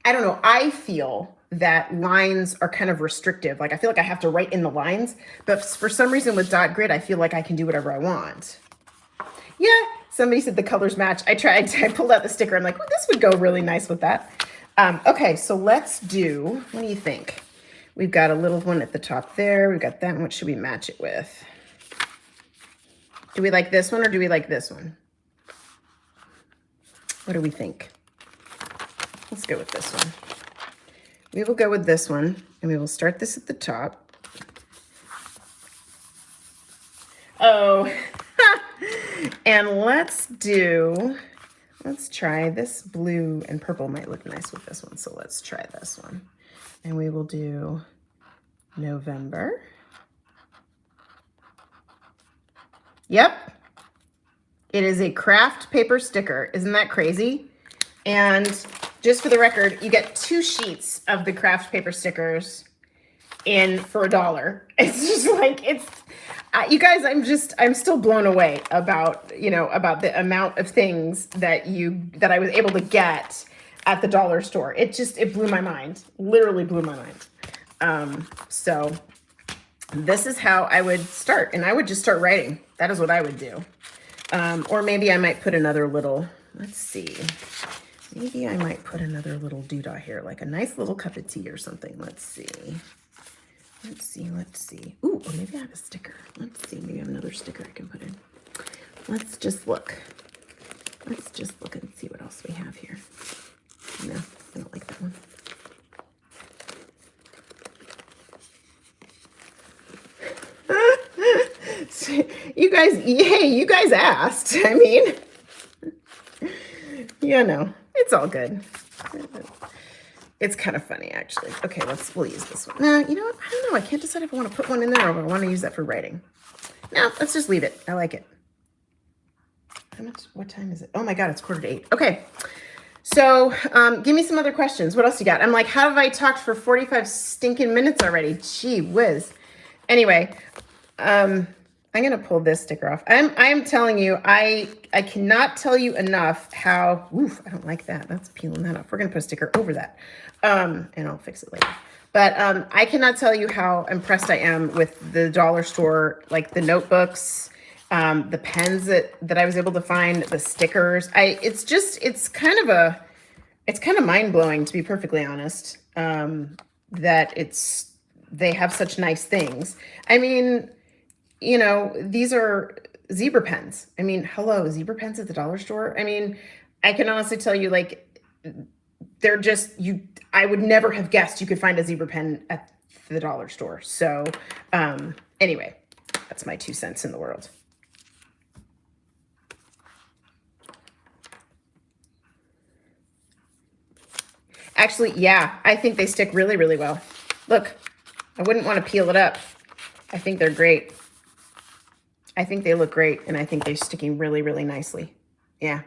I don't know, I feel that lines are kind of restrictive. Like I feel like I have to write in the lines, but for some reason with dot grid, I feel like I can do whatever I want. Yeah, somebody said the colors match. I pulled out the sticker. I'm like, well, this would go really nice with that. Okay, so let's do, what do you think? We've got a little one at the top there. We've got that one. What should we match it with? Do we like this one or do we like this one? What do we think? Let's go with this one. We will go with this one, and we will start this at the top. Oh, and let's try this. Blue and purple might look nice with this one, so let's try this one. And we will do November. Yep, it is a craft paper sticker. Isn't that crazy? And just for the record, you get 2 sheets of the craft paper stickers in for $1. It's just like, you guys, I'm still blown away about the amount of things that I was able to get at the dollar store. It blew my mind, literally blew my mind. So this is how I would start, and I would just start writing. That is what I would do. Or maybe I might put another little, let's see. Maybe I might put another little doodah here, like a nice little cup of tea or something. Let's see. Ooh, or maybe I have a sticker. Let's see, maybe I have another sticker I can put in. Let's just look. Let's just look and see what else we have here. No, I don't like that one. You guys asked. I mean, it's all good. It's kind of funny, actually. Okay, we'll use this one. Now, you know what? I don't know. I can't decide if I want to put one in there or if I want to use that for writing. No, let's just leave it. I like it. What time is it? Oh my God, it's 7:45. Okay. So, give me some other questions. What else you got? I'm like, how have I talked for 45 stinking minutes already? Gee whiz. Anyway, I'm going to pull this sticker off. I'm telling you, I cannot tell you enough how, oof, I don't like that. That's peeling that off. We're going to put a sticker over that. And I'll fix it later. But I cannot tell you how impressed I am with the dollar store, like the notebooks, the pens that I was able to find, the stickers. It's kind of mind-blowing, to be perfectly honest, that they have such nice things. I mean, these are zebra pens. I mean, hello, zebra pens at the dollar store. I mean, I can honestly tell you, like, they're just, I would never have guessed you could find a zebra pen at the dollar store. So, anyway, that's my 2 cents in the world. Actually, yeah, I think they stick really, really well. Look, I wouldn't want to peel it up. I think they're great. I think they look great, and I think they're sticking really, really nicely. Yeah,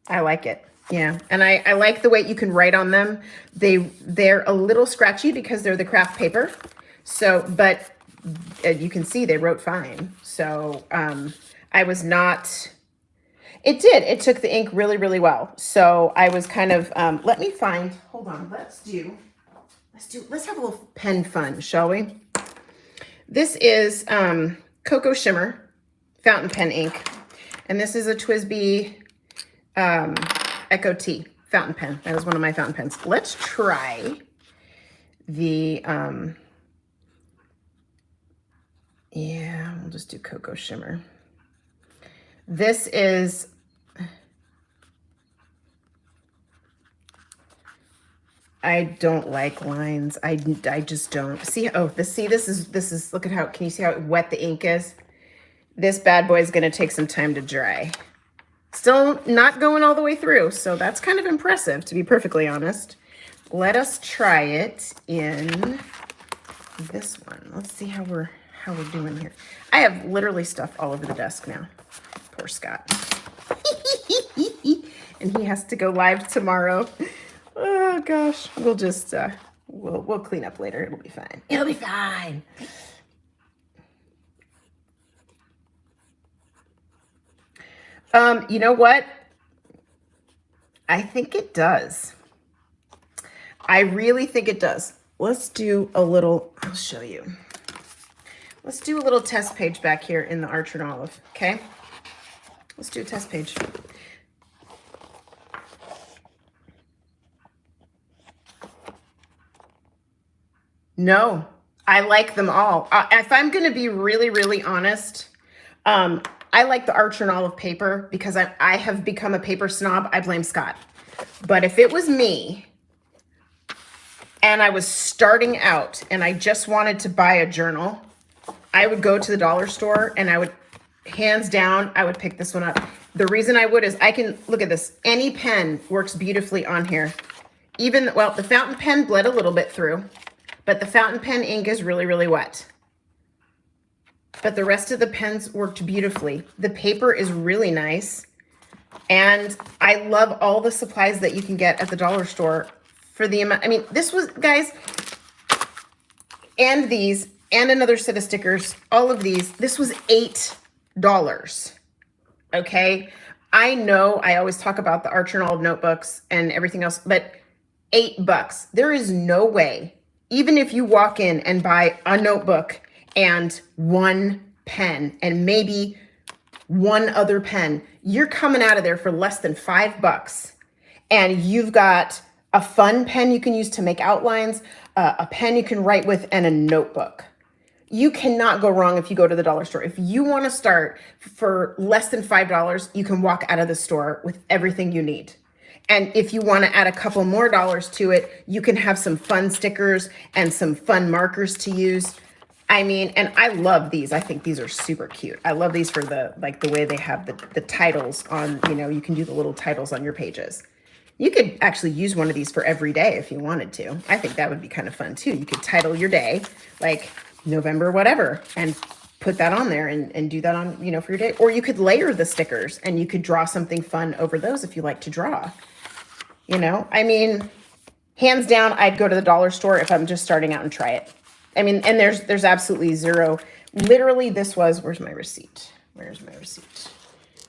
I like it. Yeah, and I like the way you can write on them. They're a little scratchy because they're the craft paper. So, but you can see they wrote fine. So I was not, it did. It took the ink really, really well. So I was kind of, let me find, hold on, let's have a little pen fun, shall we? This is Cocoa Shimmer fountain pen ink. And this is a TWSBI Echo T fountain pen. That is one of my fountain pens. Let's try the, yeah, we'll just do Cocoa Shimmer. This is, I don't like lines. I just don't. See, oh, this is, look at how, can you see how wet the ink is? This bad boy is going to take some time to dry. Still not going all the way through, so that's kind of impressive, to be perfectly honest. Let us try it in this one. Let's see how we're doing here. I have literally stuff all over the desk now. Poor Scott. And he has to go live tomorrow. Oh gosh, we'll just we'll clean up later. It'll be fine. It'll be fine. You know what? I think it does. I really think it does. Let's do a little, I'll show you. Let's do a little test page back here in the Archer and Olive, okay? Let's do a test page. No, I like them all. If I'm going to be really, really honest, I like the Archer and Olive paper because I have become a paper snob. I blame Scott. But if it was me and I was starting out and I just wanted to buy a journal, I would go to the dollar store and I would, hands down, I would pick this one up. The reason I would is I can, look at this. Any pen works beautifully on here. Even, well, the fountain pen bled a little bit through, but the fountain pen ink is really, really wet. But the rest of the pens worked beautifully. The paper is really nice. And I love all the supplies that you can get at the dollar store for the amount. I mean, this was, guys, and these, and another set of stickers, all of these, this was $8. Okay. I know I always talk about the Archer and Olive notebooks and everything else, but $8. There is no way, even if you walk in and buy a notebook and one pen and maybe one other pen, you're coming out of there for less than $5. And you've got a fun pen you can use to make outlines, a pen you can write with, and a notebook. You cannot go wrong if you go to the dollar store. If you want to start for less than $5, you can walk out of the store with everything you need. And if you want to add a couple more dollars to it, you can have some fun stickers and some fun markers to use. I mean, and I love these. I think these are super cute. I love these for the way they have the titles on, you know, you can do the little titles on your pages. You could actually use one of these for every day if you wanted to. I think that would be kind of fun too. You could title your day like November whatever and put that on there and do that on, you know, for your day. Or you could layer the stickers and you could draw something fun over those if you like to draw. You know, I mean, hands down, I'd go to the dollar store if I'm just starting out and try it. I mean, and there's absolutely zero. Literally, this was, where's my receipt? Where's my receipt?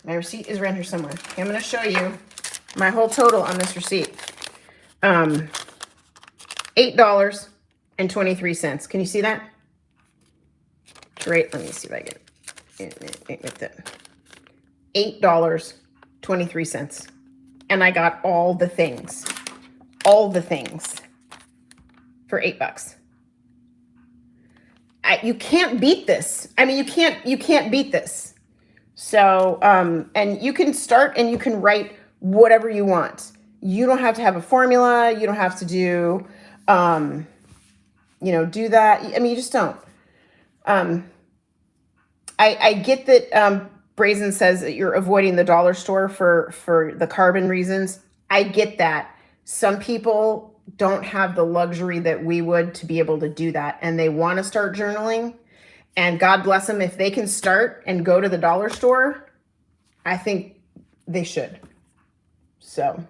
My receipt is around here somewhere. Okay, I'm going to show you my whole total on this receipt. $8.23. Can you see that? Great. Let me see if I get it with it. $8.23. And I got all the things for $8. You can't beat this. I mean, you can't beat this. So, and you can start and you can write whatever you want. You don't have to have a formula. You don't have to do, you know, do that. I mean, you just don't. I get that, Brazen says that you're avoiding the dollar store for the carbon reasons. I get that. Some people don't have the luxury that we would to be able to do that, and they want to start journaling. And God bless them if they can start and go to the dollar store. I think they should. So.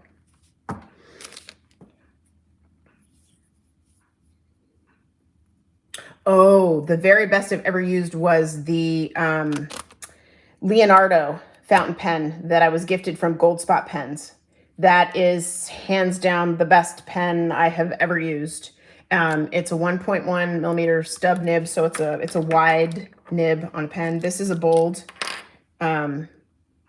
Oh, the very best I've ever used was the Leonardo fountain pen that I was gifted from Gold Spot Pens. That is hands down the best pen I have ever used. It's a 1.1 millimeter stub nib, so it's a wide nib on a pen. This is a bold, and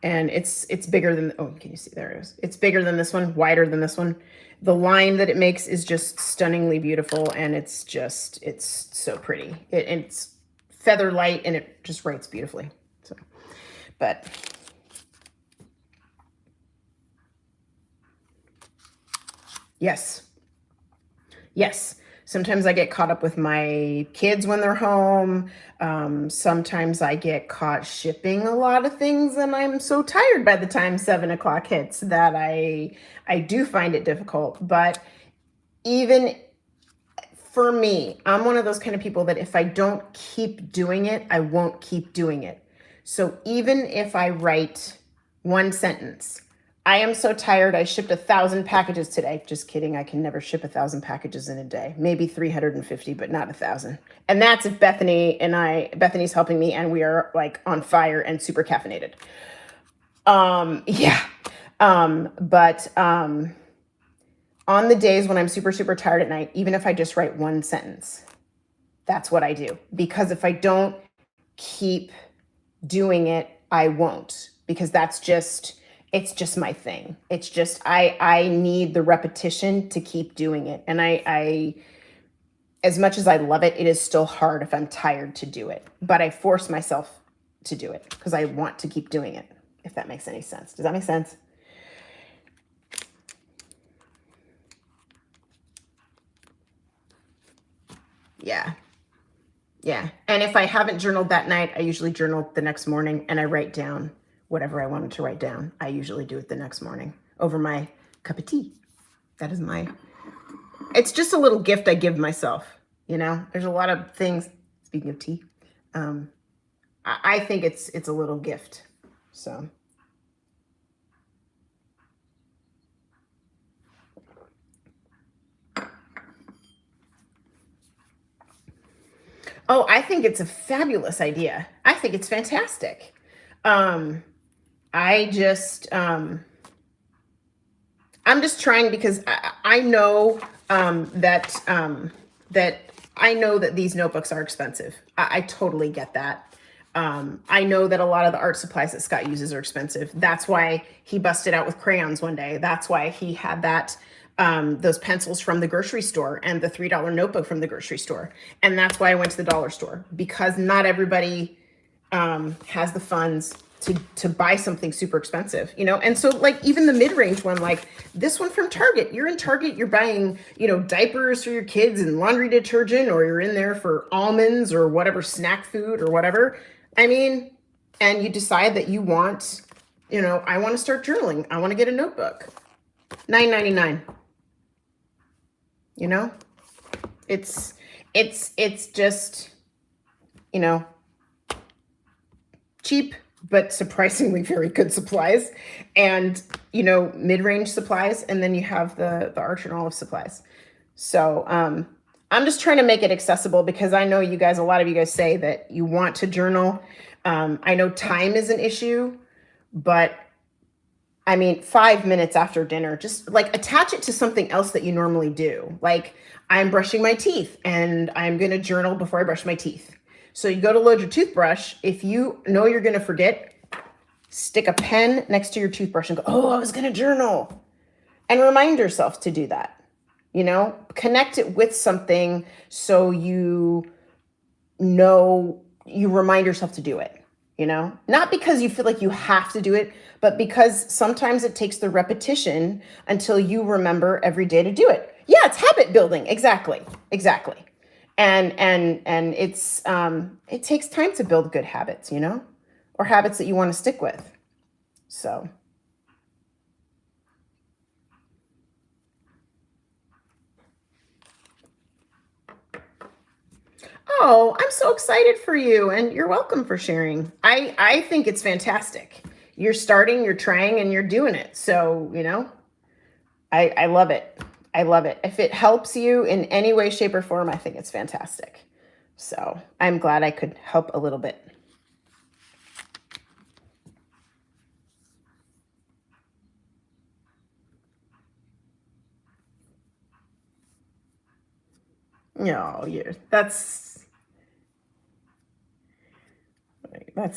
it's bigger than, oh, can you see? There it is. It's bigger than this one, wider than this one. The line that it makes is just stunningly beautiful, and it's so pretty. It's feather light, and it just writes beautifully. So, but yes. Sometimes I get caught up with my kids when they're home. Sometimes I get caught shipping a lot of things, and I'm so tired by the time 7 o'clock hits that I do find it difficult. But even for me, I'm one of those kind of people that if I don't keep doing it, I won't keep doing it. So even if I write one sentence, I am so tired. I shipped 1,000 packages today. Just kidding. I can never ship 1,000 packages in a day. Maybe 350, but not 1,000. And that's if Bethany's helping me, and we are like on fire and super caffeinated. Yeah. But on the days when I'm super, super tired at night, even if I just write one sentence, that's what I do. Because if I don't keep doing it, I won't. Because it's just my thing. It's just, I need the repetition to keep doing it. And I, as much as I love it, it is still hard if I'm tired to do it. But I force myself to do it because I want to keep doing it, if that makes any sense. Does that make sense? Yeah. And if I haven't journaled that night, I usually journal the next morning, and I write down whatever I wanted to write down. I usually do it the next morning over my cup of tea. That is it's just a little gift I give myself. You know, there's a lot of things, speaking of tea, I think it's a little gift. So. Oh, I think it's a fabulous idea. I think it's fantastic. I'm just trying because I know that I know that these notebooks are expensive. I totally get that. I know that a lot of the art supplies that Scott uses are expensive. That's why he busted out with crayons one day. That's why he had those pencils from the grocery store and the $3 notebook from the grocery store. And that's why I went to the dollar store, because not everybody has the funds to buy something super expensive, you know? And so like even the mid-range one, like this one from Target, you're in Target, you're buying, you know, diapers for your kids and laundry detergent, or you're in there for almonds or whatever, snack food or whatever. I mean, and you decide that you want, you know, I want to start journaling. I want to get a notebook. $9.99. You know, it's just, you know, cheap, but surprisingly very good supplies, and, you know, mid-range supplies. And then you have the Arch and Olive supplies. So, I'm just trying to make it accessible because I know you guys, a lot of you guys say that you want to journal. I know time is an issue, but I mean, 5 minutes after dinner, just like attach it to something else that you normally do. Like I'm brushing my teeth and I'm going to journal before I brush my teeth. So you go to load your toothbrush. If you know you're going to forget, stick a pen next to your toothbrush and go, oh, I was going to journal, and remind yourself to do that. You know, connect it with something so you know, you remind yourself to do it, you know, not because you feel like you have to do it, but because sometimes it takes the repetition until you remember every day to do it. Yeah, it's habit building. Exactly. And it's, it takes time to build good habits, you know, or habits that you want to stick with. So. Oh, I'm so excited for you, and you're welcome for sharing. I think it's fantastic. You're starting, you're trying, and you're doing it. So, you know, I love it. I love it. If it helps you in any way, shape, or form, I think it's fantastic. So I'm glad I could help a little bit. No, that's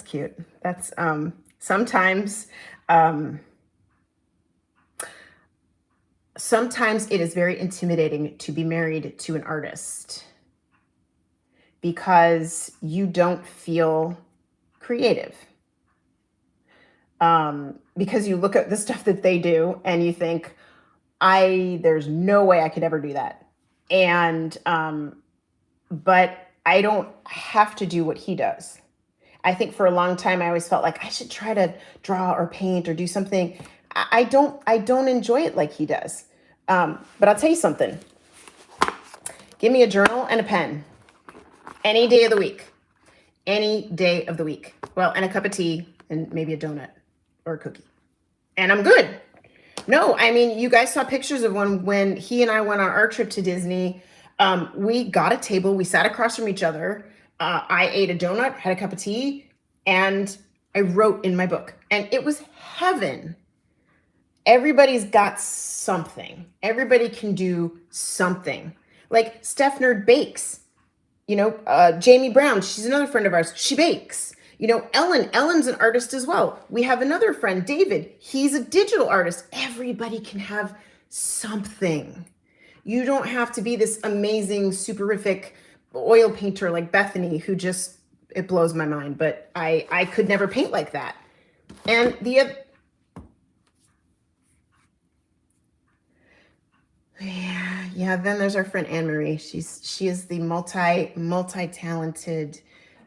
cute. That's sometimes sometimes it is very intimidating to be married to an artist because you don't feel creative. Because you look at the stuff that they do and you think, there's no way I could ever do that. And but I don't have to do what he does. I think for a long time I always felt like I should try to draw or paint or do something. I don't enjoy it like he does. But I'll tell you something. Give me a journal and a pen any day of the week. Any day of the week. Well, and a cup of tea and maybe a donut or a cookie. And I'm good. No, I mean, you guys saw pictures of when he and I went on our trip to Disney. We got a table. We sat across from each other. I ate a donut, had a cup of tea, and I wrote in my book. And it was heaven. Everybody's got something. Everybody can do something. Like Steph Nerd bakes. You know, Jamie Brown, she's another friend of ours. She bakes. You know, Ellen's an artist as well. We have another friend, David. He's a digital artist. Everybody can have something. You don't have to be this amazing, superific oil painter like Bethany, who just, it blows my mind. But I could never paint like that. And yeah, then there's our friend Anne Marie. She is the multi-talented.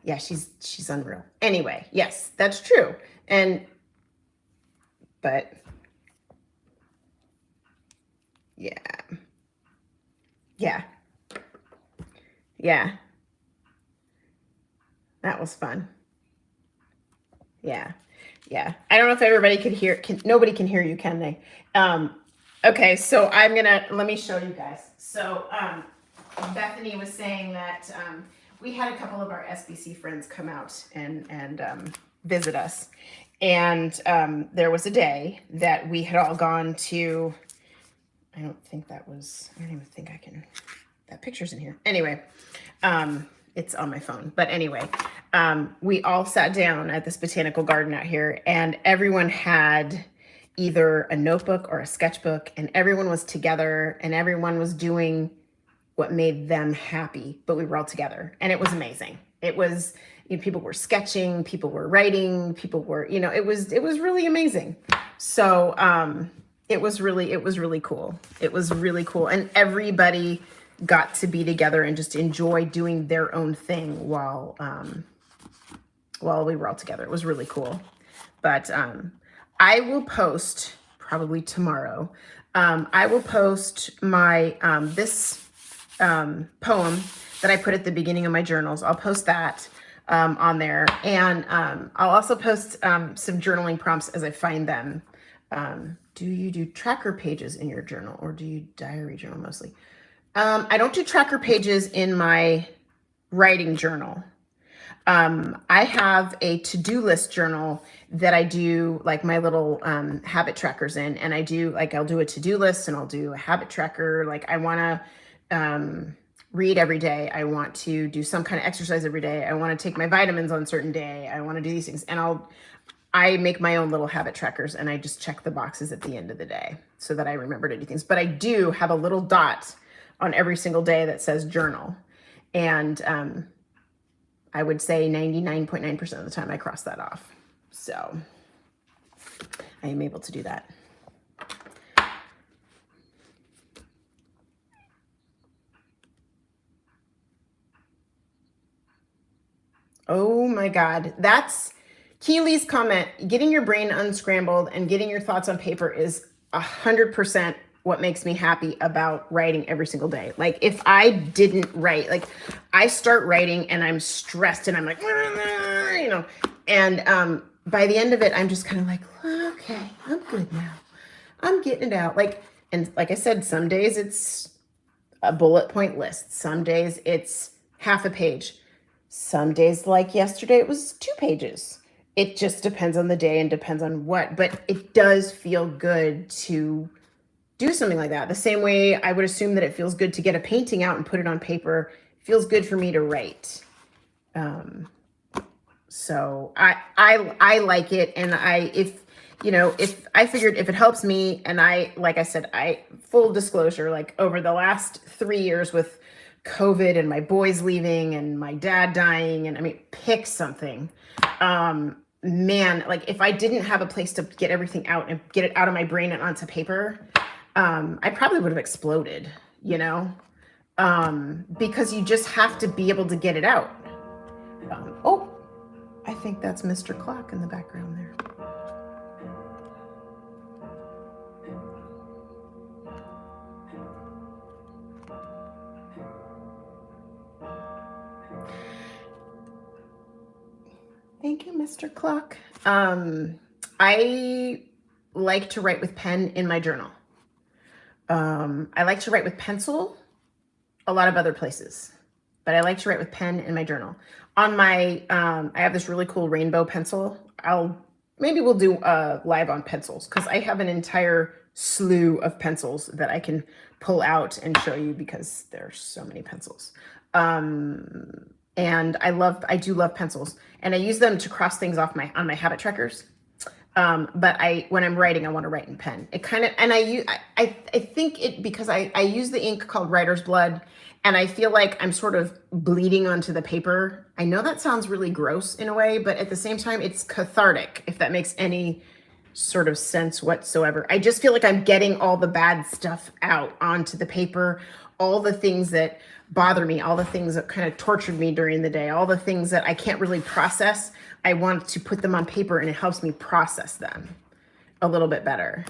Yeah, she's unreal. Anyway, yes, that's true. But yeah. That was fun. Yeah. I don't know if everybody could hear. Nobody can hear you, can they? Okay, so let me show you guys. So Bethany was saying that we had a couple of our SBC friends come out and visit us. And there was a day that we had all gone to, I don't even think I can, that picture's in here. Anyway, it's on my phone. But anyway, we all sat down at this botanical garden out here, and everyone had either a notebook or a sketchbook, and everyone was together and everyone was doing what made them happy, but we were all together, and it was amazing. It was, you know, people were sketching, people were writing, people were, you know, it was really amazing. So it was really cool. It was really cool, and everybody got to be together and just enjoy doing their own thing while we were all together. It was really cool. But I will post probably tomorrow. I will post my this poem that I put at the beginning of my journals. I'll post that on there, and I'll also post some journaling prompts as I find them. Do you do tracker pages in your journal, or do you diary journal mostly? I don't do tracker pages in my writing journal. I have a to-do list journal that I do like my little habit trackers in, and I'll do a to-do list and I'll do a habit tracker. Like I want to read every day. I want to do some kind of exercise every day. I want to take my vitamins on a certain day. I want to do these things, and I make my own little habit trackers, and I just check the boxes at the end of the day so that I remember to do things. But I do have a little dot on every single day that says journal, and I would say 99.9% of the time I cross that off. So I am able to do that. Oh my God. That's Keely's comment. Getting your brain unscrambled and getting your thoughts on paper is 100% what makes me happy about writing every single day. Like if I didn't write, like I start writing and I'm stressed and I'm like, you know, and by the end of it, I'm just kind of like, okay, I'm good now. I'm getting it out. Like, and like I said, some days it's a bullet point list. Some days it's half a page. Some days like yesterday, it was 2 pages. It just depends on the day and depends on what, but it does feel good to do something like that. The same way I would assume that it feels good to get a painting out and put it on paper. It feels good for me to write. So I like it. And if I figured if it helps me, and like I said, full disclosure, like over the last 3 years with COVID and my boys leaving and my dad dying, and I mean, pick something, man, like if I didn't have a place to get everything out and get it out of my brain and onto paper, I probably would have exploded, because you just have to be able to get it out. Oh, I think that's Mr. Clock in the background there. Thank you, Mr. Clock. I like to write with pen in my journal. I like to write with pencil a lot of other places, but I like to write with pen in my journal. On my, I have this really cool rainbow pencil. Maybe we'll do a live on pencils because I have an entire slew of pencils that I can pull out and show you because there's so many pencils. And I do love pencils, and I use them to cross things off on my habit trackers. But when I'm writing, I want to write in pen. It kind of, and I think it, because I use the ink called writer's blood, and I feel like I'm sort of bleeding onto the paper. I know that sounds really gross in a way, but at the same time, it's cathartic, if that makes any sort of sense whatsoever. I just feel like I'm getting all the bad stuff out onto the paper, all the things that bother me, all the things that kind of tortured me during the day, all the things that I can't really process. I want to put them on paper, and it helps me process them a little bit better.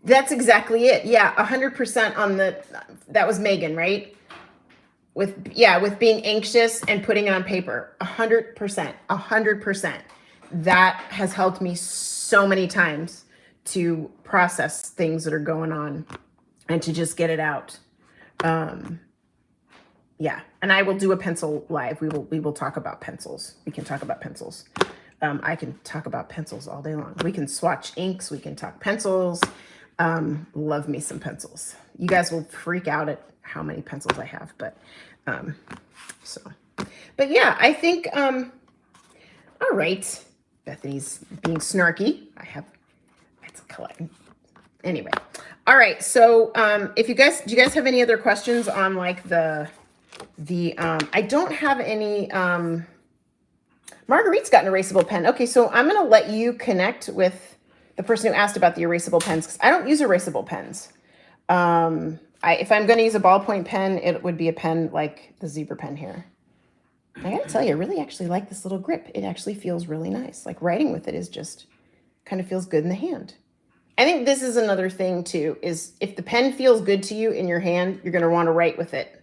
That's exactly it. Yeah, 100% on that was Megan, right? With being anxious and putting it on paper. 100%. That has helped me so many times to process things that are going on and to just get it out. Yeah, and I will do a pencil live. We will talk about pencils. We can talk about pencils. I can talk about pencils all day long. We can swatch inks. We can talk pencils. Love me some pencils. You guys will freak out at how many pencils I have, but yeah, I think, all right. Bethany's being snarky. It's a collection. Anyway. All right. So, do you guys have any other questions on like I don't have any, Marguerite's got an erasable pen. Okay. So I'm going to let you connect with the person who asked about the erasable pens, because I don't use erasable pens. If I'm going to use a ballpoint pen, it would be a pen like the zebra pen here. I gotta tell you, I really actually like this little grip. It actually feels really nice. Like writing with it is just kind of feels good in the hand. I think this is another thing too, is if the pen feels good to you in your hand, you're going to want to write with it.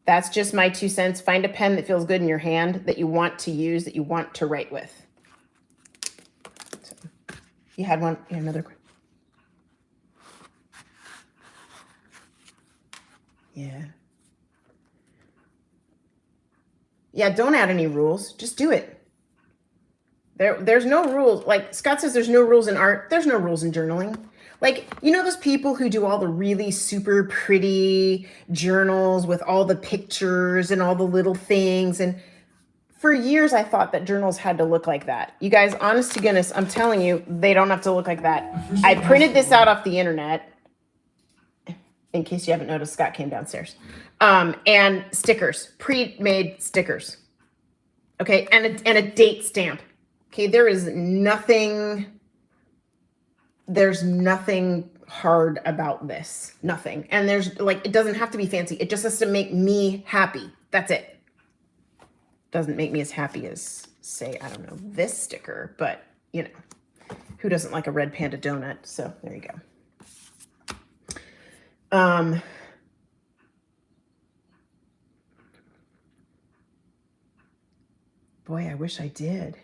That's just my 2 cents. Find a pen that feels good in your hand that you want to use, that you want to write with. So, you had one, you had another. Yeah. Yeah, don't add any rules. Just do it. There's no rules. Like Scott says, there's no rules in art. There's no rules in journaling. Like, those people who do all the really super pretty journals with all the pictures and all the little things. And for years, I thought that journals had to look like that. You guys, honest to goodness, I'm telling you, they don't have to look like that. I printed this out off the internet. In case you haven't noticed, Scott came downstairs. And stickers, pre-made stickers. Okay, and a date stamp. Okay, there's nothing hard about this. Nothing. And it doesn't have to be fancy. It just has to make me happy. That's it. doesn't make me as happy as, say, I don't know, this sticker, but you know, who doesn't like a red panda donut? So there you go. Boy, I wish I did.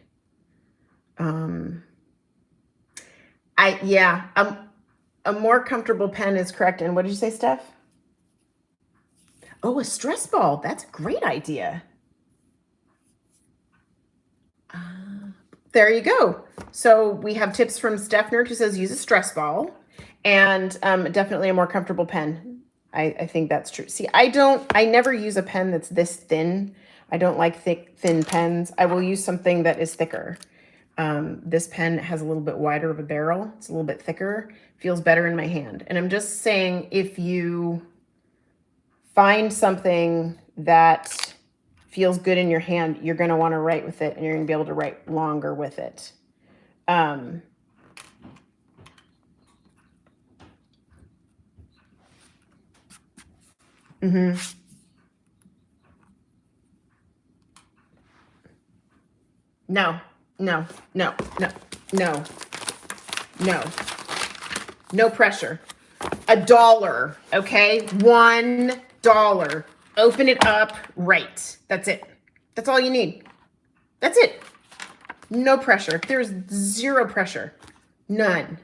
A more comfortable pen is correct. And what did you say, Steph? Oh, a stress ball. That's a great idea. There you go. So we have tips from Steph Nerd, who says use a stress ball, and definitely a more comfortable pen. I think that's true. See, I never use a pen that's this thin. I don't like thin pens. I will use something that is thicker. This pen has a little bit wider of a barrel. It's a little bit thicker, feels better in my hand. And I'm just saying, if you find something that feels good in your hand, you're going to want to write with it, and you're going to be able to write longer with it. No. No pressure. $1, okay? $1. Open it up, write. That's it. That's all you need. That's it. No pressure. There's zero pressure. None.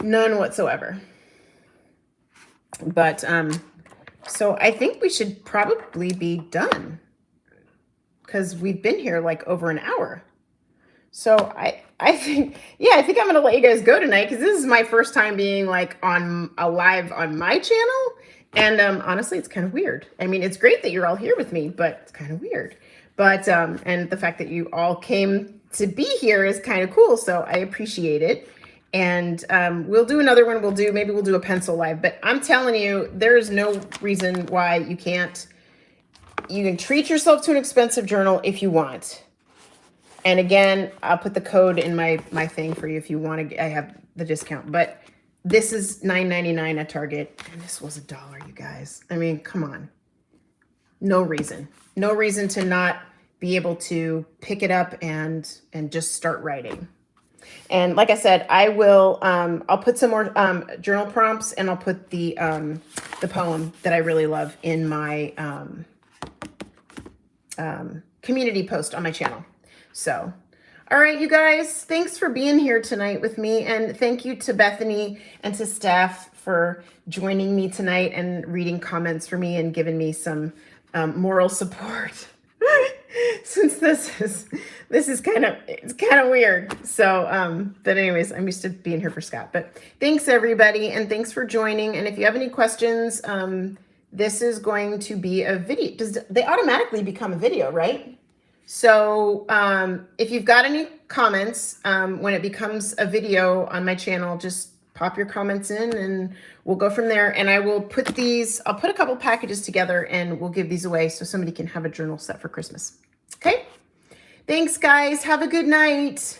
None whatsoever. But, so I think we should probably be done, because we've been here like over an hour. So I think, yeah, I think I'm going to let you guys go tonight, because this is my first time being like on a live on my channel. And honestly, it's kind of weird. I mean, it's great that you're all here with me, but it's kind of weird. But, and the fact that you all came to be here is kind of cool. So I appreciate it. And we'll do another one. Maybe we'll do a pencil live. But I'm telling you, there's no reason why you can't. You can treat yourself to an expensive journal if you want. And again, I'll put the code in my thing for you if you want to. I have the discount. But this is $9.99 at Target. And this was $1, you guys. I mean, come on. No reason. No reason to not be able to pick it up and just start writing. And like I said, I will, I'll put some more journal prompts, and I'll put the poem that I really love in my community post on my channel. So, all right, you guys, thanks for being here tonight with me. And thank you to Bethany and to Steph for joining me tonight and reading comments for me and giving me some moral support. Since this is kind of weird. So, but anyways, I'm used to being here for Scott. But thanks everybody, and thanks for joining. And if you have any questions, this is going to be a video. They automatically become a video, right? So if you've got any comments, when it becomes a video on my channel, just pop your comments in and we'll go from there. And I will put I'll put a couple packages together and we'll give these away so somebody can have a journal set for Christmas. Okay? Thanks, guys. Have a good night.